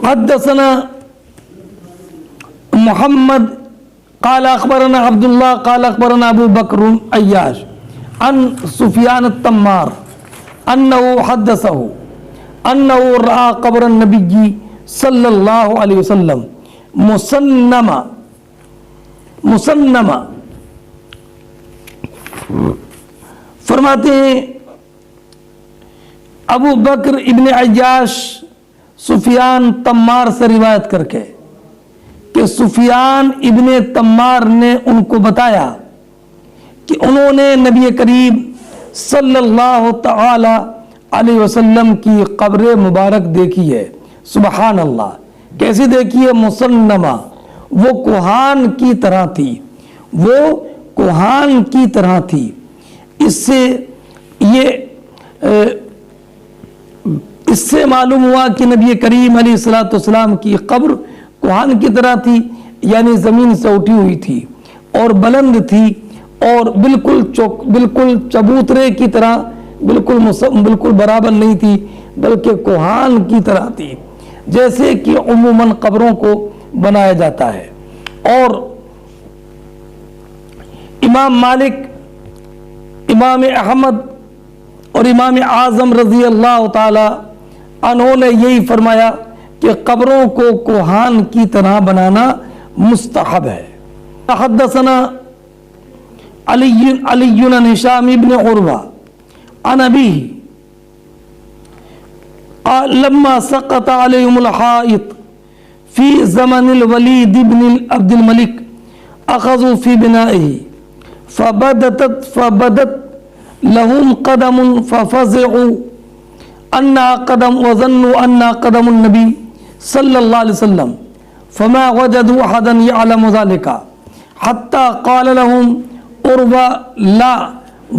[SPEAKER 1] حدثنا محمد قال اخبرنا عبد الله قال اخبرنا ابو بكر عياش عن سفيان التمار انه حدثه انه راى قبر النبي صلى الله عليه وسلم مسنما. فرماتے ہیں ابو بکر ابن عیاش سفیان تمار سے روایت کر کے کہ سفیان ابن تمار نے ان کو بتایا کہ انہوں نے نبی کریم صلی اللہ تعالی علیہ وسلم کی قبر مبارک دیکھی ہے. سبحان اللہ. کیسی دیکھی ہے؟ مسنمہ. وہ کوہان کی طرح تھی، وہ کوہان کی طرح تھی. اس سے معلوم ہوا کہ نبی کریم علیہ الصلوۃ والسلام کی قبر کوہان کی طرح تھی، یعنی زمین سے اٹھی ہوئی تھی اور بلند تھی اور بالکل چبوترے کی طرح بالکل برابر نہیں تھی، بلکہ کوہان کی طرح تھی جیسے کہ عموماً قبروں کو بنایا جاتا ہے. اور امام مالک، امام احمد اور امام اعظم رضی اللہ تعالی انہوں نے یہی فرمایا کہ قبروں کو کوہان کی طرح بنانا مستحب ہے. حدثنا علی بن ہشام بن عروہ عن ابیہ لما سقط علیہم الحائط فی زمن الولید بن عبد الملک اخذوا فی بنائه فبدت لهم قدم ففزعوا انها قدم وظنوا انها قدم النبي صلی اللہ علیہ وسلم فما وجدوا احدا يعلم ذلك حتى قال لهم عروہ لا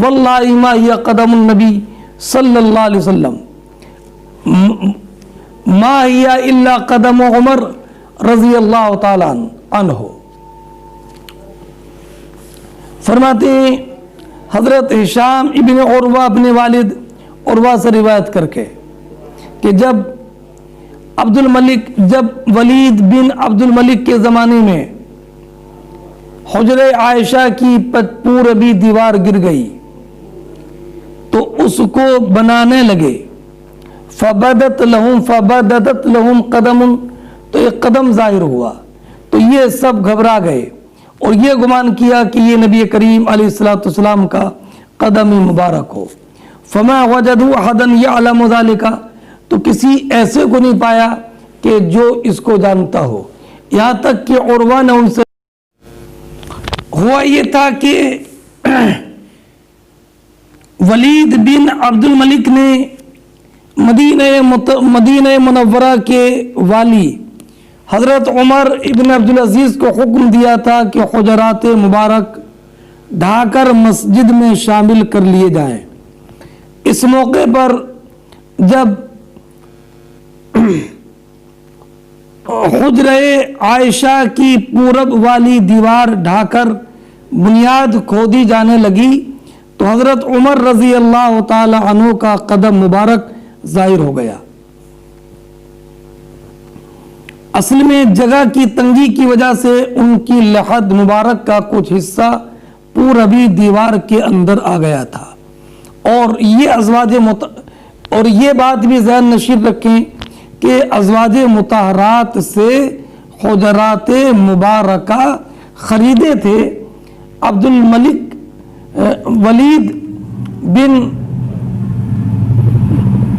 [SPEAKER 1] والله ما هي قدم النبي صلی اللہ علیہ وسلم ما هي الا قدم عمر رضی اللہ تعالی عنہ. فرماتے ہیں حضرت ہشام ابن عروہ اپنے والد عروہ سے روایت کر کے کہ جب ولید بن عبد الملک کے زمانے میں حجر عائشہ کی پوربی دیوار گر گئی تو اس کو بنانے لگے. فبدت لہم قدم، تو ایک قدم ظاہر ہوا تو یہ سب گھبرا گئے اور یہ گمان کیا کہ یہ نبی کریم علیہ الصلوۃ والسلام کا قدم مبارک ہو. فما وجدوا احدا يعلم ذلك، تو کسی ایسے کو نہیں پایا کہ جو اس کو جانتا ہو. یہاں تک کہ عروہ نے ان سے ہوا یہ تھا کہ ولید بن عبد الملک نے مدینہ منورہ کے والی حضرت عمر ابن عبدالعزیز کو حکم دیا تھا کہ حجرات مبارک ڈھا کر مسجد میں شامل کر لیے جائیں. اس موقع پر جب حجرہ عائشہ کی پورب والی دیوار ڈھا کر بنیاد کھودی جانے لگی تو حضرت عمر رضی اللہ تعالی عنہ کا قدم مبارک ظاہر ہو گیا. اصل میں جگہ کی تنگی کی وجہ سے ان کی لحد مبارک کا کچھ حصہ پوربی دیوار کے اندر آ گیا تھا. اور یہ بات بھی ذہن نشین رکھیں کہ ازواج مطہرات سے حجرات مبارکہ خریدے تھے ولید بن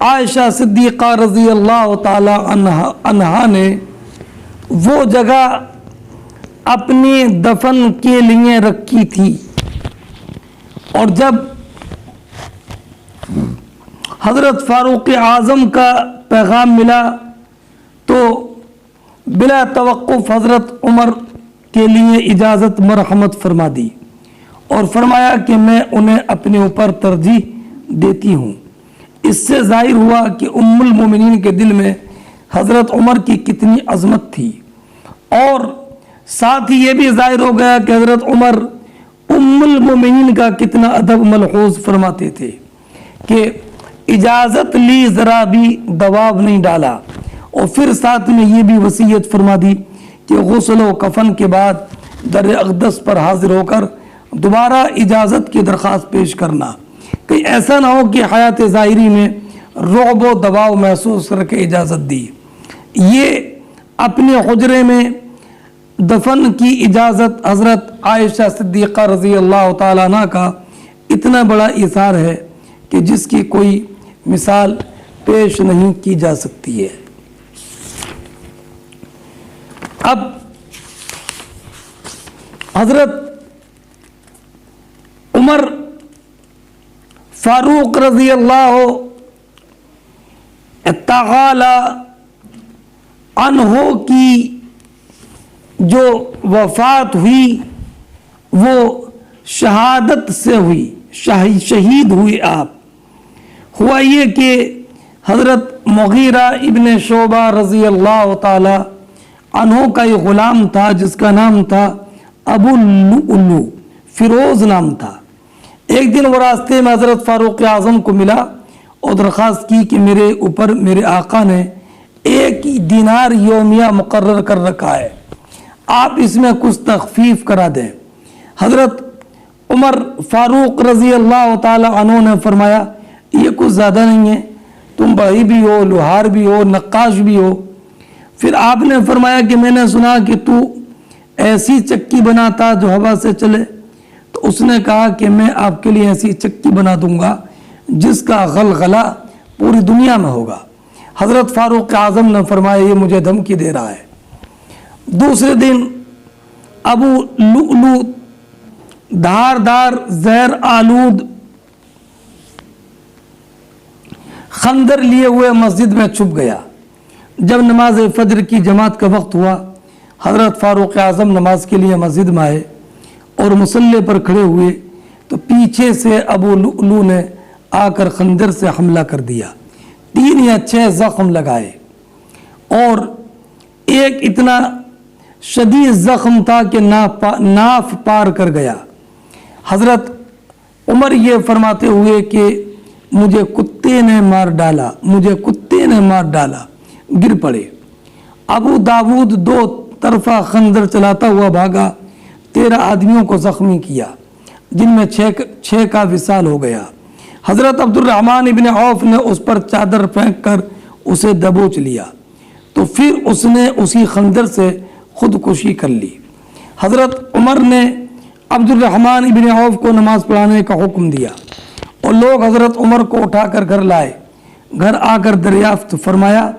[SPEAKER 1] عائشہ صدیقہ رضی اللہ تعالی عنہا نے وہ جگہ اپنے دفن کے لیے رکھی تھی، اور جب حضرت فاروق اعظم کا پیغام ملا تو بلا توقف حضرت عمر کے لیے اجازت مرحمت فرما دی اور فرمایا کہ میں انہیں اپنے اوپر ترجیح دیتی ہوں۔ اس سے ظاہر ہوا کہ ام المومنین کے دل میں حضرت عمر کی کتنی عظمت تھی، اور ساتھ ہی یہ بھی ظاہر ہو گیا کہ حضرت عمر ام المومنین کا کتنا ادب ملحوظ فرماتے تھے کہ اجازت لی ذرا بھی دباؤ نہیں ڈالا، اور پھر ساتھ میں یہ بھی وصیت فرما دی کہ غسل و کفن کے بعد در اقدس پر حاضر ہو کر دوبارہ اجازت کی درخواست پیش کرنا، کہ ایسا نہ ہو کہ حیات ظاہری میں رعب و دباؤ محسوس کر کے اجازت دی۔ یہ اپنے حجرے میں دفن کی اجازت حضرت عائشہ صدیقہ رضی اللہ تعالیٰ عنہ کا اتنا بڑا ایثار ہے کہ جس کی کوئی مثال پیش نہیں کی جا سکتی ہے۔ اب حضرت عمر فاروق رضی اللہ تعالی عنہ کی جو وفات ہوئی وہ شہادت سے ہوئی، شہید ہوئے آپ۔ ہوا یہ کہ حضرت مغیرہ ابن شعبہ رضی اللہ تعالی عنہ کا یہ غلام تھا جس کا نام تھا ابو اللؤلؤ، فیروز نام تھا۔ ایک دن وہ راستے میں حضرت فاروق اعظم کو ملا اور درخواست کی کہ میرے اوپر میرے آقا نے 1 دینار یومیہ مقرر کر رکھا ہے، آپ اس میں کچھ تخفیف کرا دیں۔ حضرت عمر فاروق رضی اللہ تعالی عنہ نے فرمایا یہ کچھ زیادہ نہیں ہے، تم بھائی بھی ہو، لوہار بھی ہو، نقاش بھی ہو۔ پھر آپ نے فرمایا کہ میں نے سنا کہ تو ایسی چکی بناتا جو ہوا سے چلے، تو اس نے کہا کہ میں آپ کے لیے ایسی چکی بنا دوں گا جس کا غلغلہ پوری دنیا میں ہوگا۔ حضرت فاروق اعظم نے فرمایا یہ مجھے دھمکی دے رہا ہے۔ دوسرے دن ابو لؤلؤ دھاردار زہر آلود خنجر لیے ہوئے مسجد میں چھپ گیا۔ جب نماز فجر کی جماعت کا وقت ہوا، حضرت فاروق اعظم نماز کے لیے مسجد میں آئے اور مصلی پر کھڑے ہوئے تو پیچھے سے ابو لؤلؤ نے آ کر خنجر سے حملہ کر دیا۔ 3 یا 6 زخم لگائے، اور ایک اتنا شدید زخم تھا کہ ناف پار کر گیا۔ حضرت عمر یہ فرماتے ہوئے کہ مجھے کتے نے مار ڈالا، مجھے کتے نے مار ڈالا، گر پڑے۔ ابو داود 2 طرفہ خنجر چلاتا ہوا بھاگا، 13 آدمیوں کو زخمی کیا جن میں 6 کا وصال ہو گیا۔ حضرت عبد الرحمن ابن عوف نے اس پر چادر پھینک کر اسے دبوچ لیا، تو پھر اس نے اسی خنجر سے خودکشی کر لی۔ حضرت عمر نے عبد الرحمن ابن عوف کو نماز پڑھانے کا حکم دیا، اور لوگ حضرت عمر کو اٹھا کر گھر لائے۔ گھر آ کر دریافت فرمایا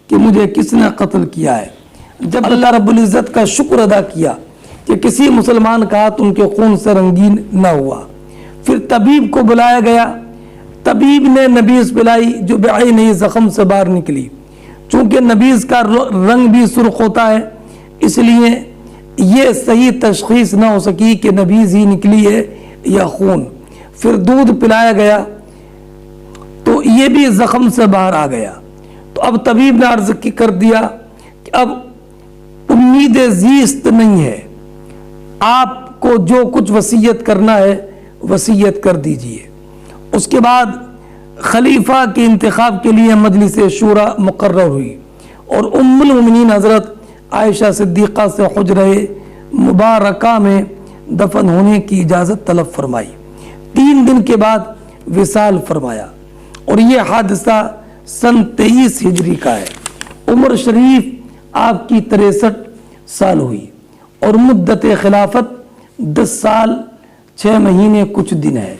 [SPEAKER 1] کہ مجھے کس نے قتل کیا ہے۔ جب اللہ رب العزت کا شکر ادا کیا کہ کسی مسلمان کا ہاتھ ان کے خون سے رنگین نہ ہوا، پھر طبیب کو بلایا گیا۔ طبیب نے نبیذ پلائی جو بعینہ زخم سے باہر نکلی۔ چونکہ نبیذ کا رنگ بھی سرخ ہوتا ہے، اس لیے یہ صحیح تشخیص نہ ہو سکی کہ نبیذ ہی نکلی ہے یا خون۔ پھر دودھ پلایا گیا تو یہ بھی زخم سے باہر آ گیا۔ تو اب طبیب نے عرض کر دیا کہ اب امید زیست نہیں ہے، آپ کو جو کچھ وصیت کرنا ہے وصیت کر دیجئے۔ اس کے بعد خلیفہ کے انتخاب کے لیے مجلس شورا مقرر ہوئی، اور ام المومنین حضرت عائشہ صدیقہ سے حجرہ مبارکہ میں دفن ہونے کی اجازت طلب فرمائی۔ 3 دن کے بعد وصال فرمایا، اور یہ حادثہ سن 23 ہجری کا ہے۔ عمر شریف آپ کی 63 سال ہوئی، اور مدت خلافت 10 سال 6 مہینے کچھ دن ہے۔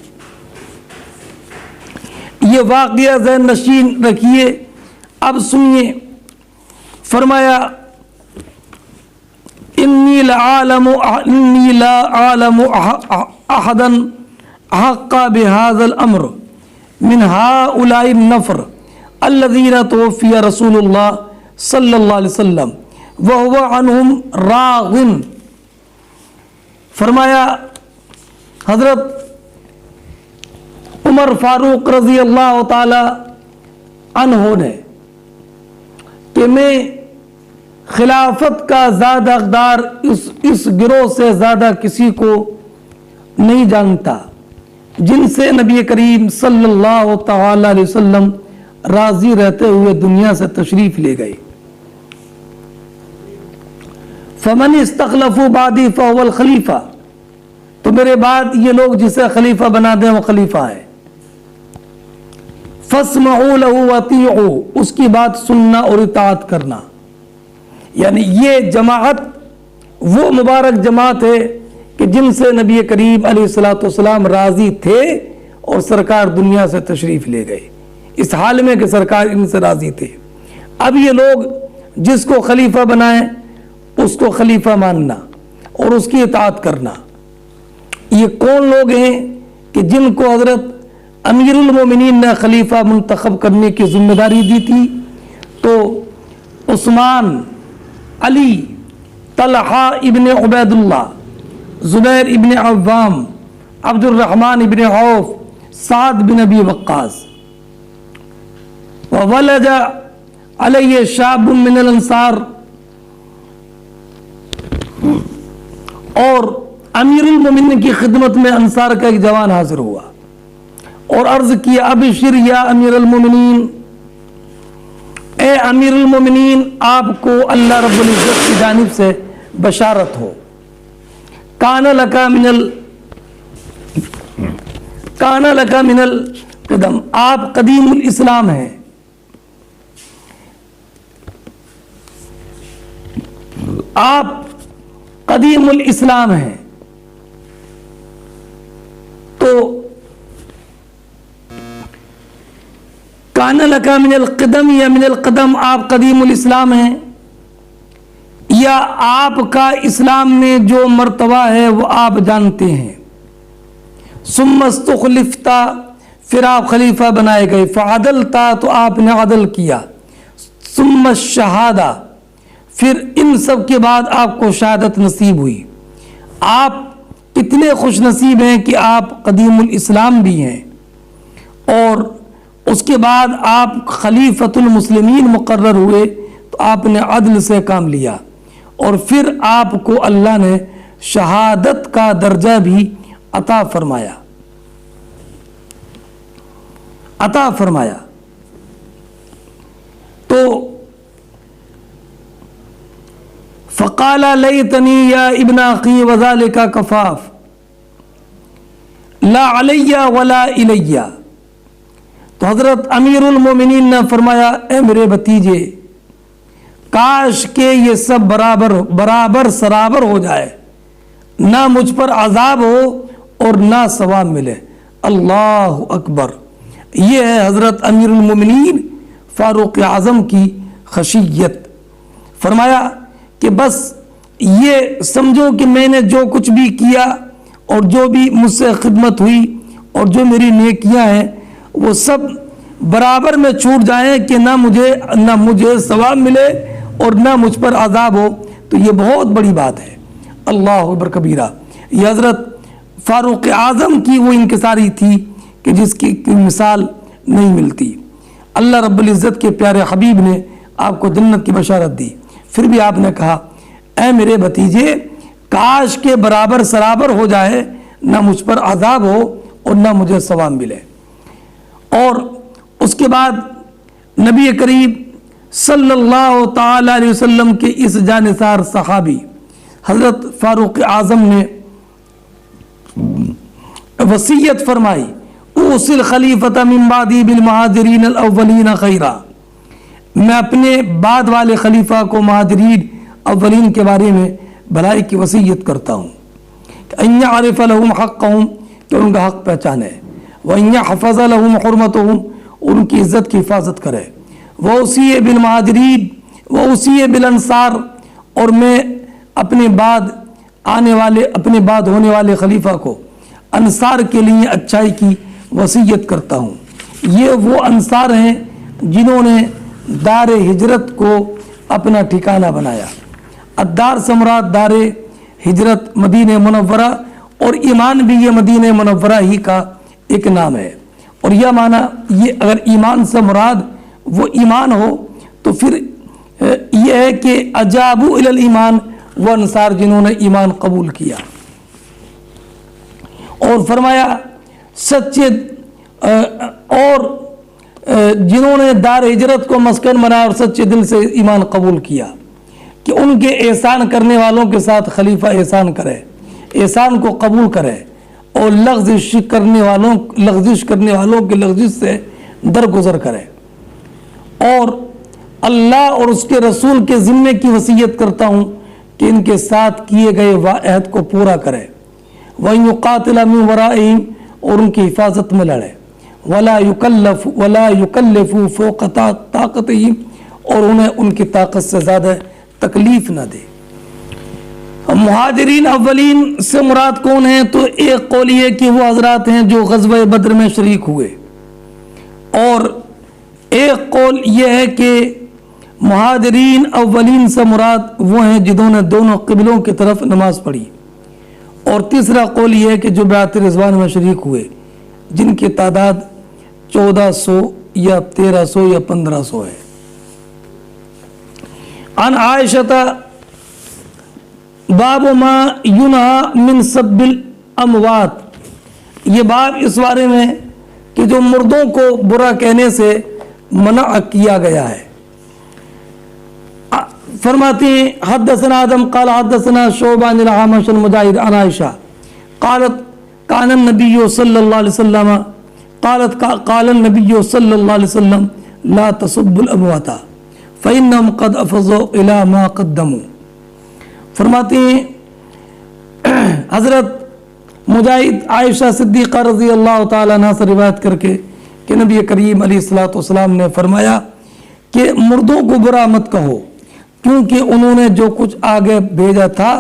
[SPEAKER 1] یہ واقعہ ذہن نشین رکھیے. اب سنیے. فرمایا انی لا اعلم احدا حق بهذا الامر من هؤلاء النفر الذين توفي رسول الله صلی اللہ علیہ وسلم وهو عنهم راغ. فرمایا حضرت عمر فاروق رضی اللہ تعالی عنہ نے کہ میں خلافت کا زیادہ حقدار اس گروہ سے زیادہ کسی کو نہیں جانتا جن سے نبی کریم صلی اللہ تعالی علیہ وسلم راضی رہتے ہوئے دنیا سے تشریف لے گئے. فمن استخلفوا بعدی فهو الخلیفہ. تو میرے بعد یہ لوگ جسے خلیفہ بنا دیں وہ خلیفہ ہے. فاسمعوا له واطیعوا. اس کی بات سننا اور اطاعت کرنا. یعنی یہ جماعت وہ مبارک جماعت ہے کہ جن سے نبی کریم علیہ الصلوۃ والسلام راضی تھے اور سرکار دنیا سے تشریف لے گئے اس حال میں کہ سرکار ان سے راضی تھے. اب یہ لوگ جس کو خلیفہ بنائیں اس کو خلیفہ ماننا اور اس کی اطاعت کرنا. یہ کون لوگ ہیں کہ جن کو حضرت امیر المومنین نے خلیفہ منتخب کرنے کی ذمہ داری دی تھی؟ تو عثمان، علی، طلحہ ابن عبید اللہ، زبیر ابن عوام، عبد الرحمن ابن عوف، سعد بن ابی وقاص. وولد علیہ شاب من الانصار. اور امیر المومنین کی خدمت میں انصار کا ایک جوان حاضر ہوا اور عرض کیا ابشر یا امیر المومنین، اے امیر المومنین آپ کو اللہ رب العزت کی جانب سے بشارت ہو. کان لکا من القدم. آپ قدیم الاسلام ہیں. آپ قدیم الاسلام ہیں. تو کان لکا من القدم یا من القدم، آپ قدیم الاسلام ہیں یا آپ کا اسلام میں جو مرتبہ ہے وہ آپ جانتے ہیں. ثم استخلفتا، پھر آپ خلیفہ بنائے گئے. فعدلتا، تو آپ نے عدل کیا. ثم الشہادہ، پھر ان سب کے بعد آپ کو شہادت نصیب ہوئی. آپ کتنے خوش نصیب ہیں کہ آپ قدیم الاسلام بھی ہیں اور اس کے بعد آپ خلیفۃ المسلمین مقرر ہوئے. تو آپ نے عدل سے کام لیا اور پھر آپ کو اللہ نے شہادت کا درجہ بھی عطا فرمایا. تو فقال لیتنی یا ابن اخی وذالک کفاف لا علی ولا الی. تو حضرت امیر المومنین نے فرمایا اے میرے بھتیجے، کاش کہ یہ سب برابر سرابر ہو جائے، نہ مجھ پر عذاب ہو اور نہ ثواب ملے. اللہ اکبر. یہ ہے حضرت امیر المومنین فاروق اعظم کی خشیت. فرمایا کہ بس یہ سمجھو کہ میں نے جو کچھ بھی کیا اور جو بھی مجھ سے خدمت ہوئی اور جو میری نیکیاں ہیں وہ سب برابر میں چھوٹ جائیں کہ نہ مجھے ثواب ملے اور نہ مجھ پر عذاب ہو. تو یہ بہت بڑی بات ہے. اللہ اکبر کبیرہ. یہ حضرت فاروق اعظم کی وہ انکساری تھی کہ جس کی مثال نہیں ملتی. اللہ رب العزت کے پیارے حبیب نے آپ کو جنت کی بشارت دی. پھر بھی آپ نے کہا اے میرے بھتیجے، کاش کے برابر سرابر ہو جائے، نہ مجھ پر عذاب ہو اور نہ مجھے ثواب ملے. اور اس کے بعد نبی کریم صلی اللہ تعالی علیہ وسلم کے اس جانثار صحابی حضرت فاروق اعظم نے وصیت فرمائی اوصل خلیفۃ من بعدی بالمہاجرین الاولین خیرا. میں اپنے بعد والے خلیفہ کو مہاجرین اولین کے بارے میں بھلائی کی وصیت کرتا ہوں کہ ان یعرف لهم حقهم، کہ ان کا حق پہچانے، وان یحفظ لهم حرمتهم، ان کی عزت کی حفاظت کرے۔ وَأُوصِيَ بِالْمُهَاجِرِينَ وَأُوصِيَ بِالْأَنصَارِ، اور میں اپنے بعد ہونے والے خلیفہ کو انصار کے لیے اچھائی کی وصیت کرتا ہوں۔ یہ وہ انصار ہیں جنہوں نے دار ہجرت کو اپنا ٹھکانہ بنایا۔ الدار سے مراد دار ہجرت مدینہ منورہ، اور ایمان بھی یہ مدینہ منورہ ہی کا ایک نام ہے۔ اور یہ معنی، یہ اگر ایمان سے مراد وہ ایمان ہو تو پھر یہ ہے کہ اجابوا الی الایمان، وہ انصار جنہوں نے ایمان قبول کیا۔ اور فرمایا سچے اور جنہوں نے دار ہجرت کو مسکن بنایا اور سچے دل سے ایمان قبول کیا، کہ ان کے احسان کرنے والوں کے ساتھ خلیفہ احسان کرے، احسان کو قبول کرے، اور لغزش کرنے والوں کے لغزش سے درگزر کرے۔ اور اللہ اور اس کے رسول کے ذمے کی وصیت کرتا ہوں کہ ان کے ساتھ کیے گئے عہد کو پورا کرے۔ وَإِن يُقَاتِلَ مِن وَرَائِهِمْ، اور ان کی حفاظت میں لڑے۔ وَلَا يُكَلِّفُ فَوْقَ طَاقَتِهِمْ، اور انہیں ان کی طاقت سے زیادہ تکلیف نہ دے۔ مہاجرین اولین سے مراد کون ہیں؟ تو ایک قول یہ کہ وہ حضرات ہیں جو غزوہ بدر میں شریک ہوئے، اور ایک قول یہ ہے کہ مہاجرین اولین سے مراد وہ ہیں جنہوں نے دونوں قبلوں کی طرف نماز پڑھی، اور تیسرا قول یہ ہے کہ جو بیعت رضوان میں شریک ہوئے، جن کی تعداد 1400 یا 1300 یا 1500 ہے۔ عن عائشہ باب ما ینہی من سب الاموات، یہ باب اس بارے میں کہ جو مردوں کو برا کہنے سے منع کیا گیا ہے۔ فرماتی ہیں حدثنا آدم قال حدثنا شعبہ عن الأعمش عن مجاہد عن عائشہ قالت کان النبی صلی اللہ علیہ وسلم قال النبی صلی اللہ علیہ وسلم لا تسبوا الاموات فإنهم قد افضوا الى ما قدموا۔ فرماتی ہیں حضرت مجاہد عائشہ صدیقہ رضی اللہ تعالیٰ عنہ سے روایت کر کے کہ نبی کریم علیہ الصلوۃ والسلام نے فرمایا کہ مردوں کو برا مت کہو، کیونکہ انہوں نے جو کچھ آگے بھیجا تھا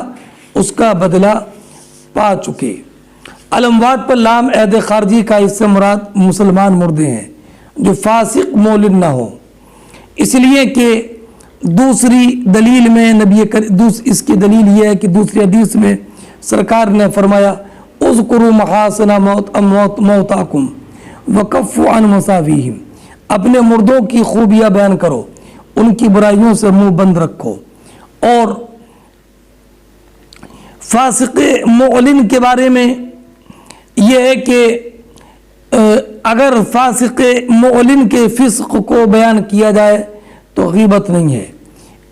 [SPEAKER 1] اس کا بدلہ پا چکے۔ الاموات پر لام عہد خارجی کا، اس سے مراد مسلمان مردے ہیں جو فاسق مولد نہ ہو، اس لیے کہ دوسری دلیل میں اس کی دلیل یہ ہے کہ دوسری حدیث میں سرکار نے فرمایا اذکروا محاسن موتاکم وکفوا عن مساویہم، اپنے مردوں کی خوبیاں بیان کرو، ان کی برائیوں سے منہ بند رکھو۔ اور فاسق معلن کے بارے میں یہ ہے کہ اگر فاسق معلن کے فسق کو بیان کیا جائے تو غیبت نہیں ہے،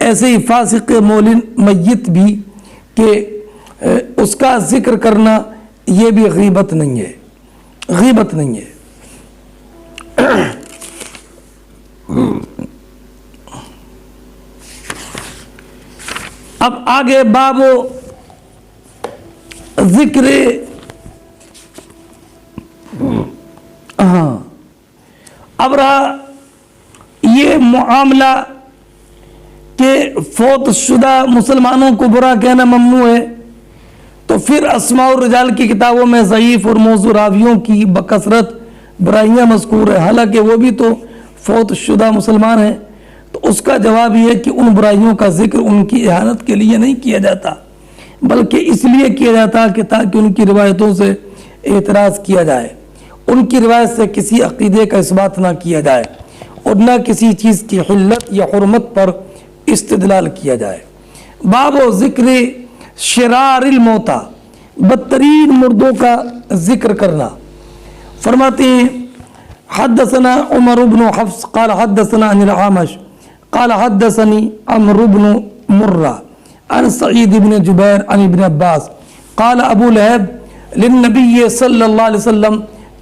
[SPEAKER 1] ایسے ہی فاسق معلن میت بھی کہ اس کا ذکر کرنا یہ بھی غیبت نہیں ہے، غیبت نہیں ہے۔ اب آگے باب ذکر اب رہا یہ معاملہ کہ فوت شدہ مسلمانوں کو برا کہنا ممنوع ہے، تو پھر اسماء الرجال کی کتابوں میں ضعیف اور موضوع راویوں کی بکثرت برائیاں مذکور ہے، حالانکہ وہ بھی تو فوت شدہ مسلمان ہیں۔ تو اس کا جواب یہ ہے کہ ان برائیوں کا ذکر ان کی اہانت کے لیے نہیں کیا جاتا، بلکہ اس لیے کیا جاتا کہ تاکہ ان کی روایتوں سے اعتراض کیا جائے، ان کی روایت سے کسی عقیدے کا اثبات نہ کیا جائے، اور نہ کسی چیز کی حلت یا حرمت پر استدلال کیا جائے۔ باب و ذکر شرار الموتا، بدترین مردوں کا ذکر کرنا۔ فرماتے ہیں حدثنا عمر بن حفص قال حدثنا عن الأعمش قال حدثني عمرو بن مرة عن سعيد بن جبير عن ابن عباس قال ابو لہب للنبي صلى الله عليه وسلم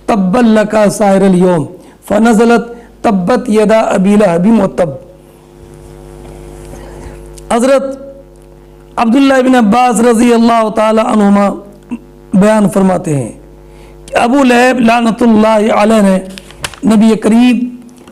[SPEAKER 1] تبا لك سائر اليوم فنزلت تبت يدا ابي لہب وتب۔ حضرت عبداللہ بن عباس رضی اللہ تعالی عنہما بیان فرماتے ہیں کہ ابو لہب لعنت اللہ علیہ نے نبی کریم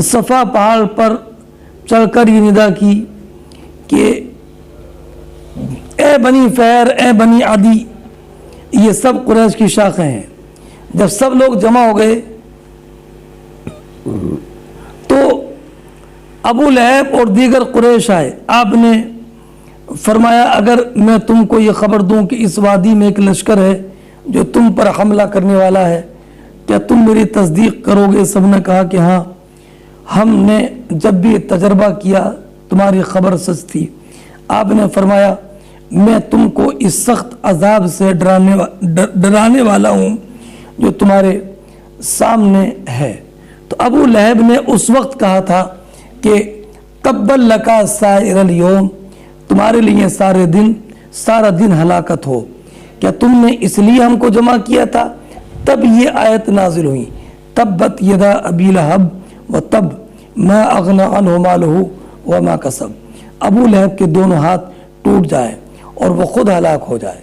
[SPEAKER 1] صفا پہاڑ پر چڑھ کر یہ ندا کی کہ اے بنی فہر، اے بنی عدی، یہ سب قریش کی شاخیں ہیں۔ جب سب لوگ جمع ہو گئے تو ابو لہب اور دیگر قریش آئے۔ آپ نے فرمایا اگر میں تم کو یہ خبر دوں کہ اس وادی میں ایک لشکر ہے جو تم پر حملہ کرنے والا ہے، کیا تم میری تصدیق کرو گے؟ سب نے کہا کہ ہاں، ہم نے جب بھی تجربہ کیا تمہاری خبر سچ تھی۔ آپ نے فرمایا میں تم کو اس سخت عذاب سے ڈرانے والا ہوں جو تمہارے سامنے ہے۔ تو ابو لہب نے اس وقت کہا تھا کہ تبا لکا سائر الیوم، تمہارے لیے سارا دن ہلاکت ہو۔ کیا تم نے اس لیے ہم کو جمع کیا تھا؟ تب یہ آیت نازل ہوئی، تبت یدا ابی لہب وتب ما اغنی عنہ مالہ وما کسب، ابو لہب کے دونوں ہاتھ ٹوٹ جائیں اور وہ خود ہلاک ہو جائے۔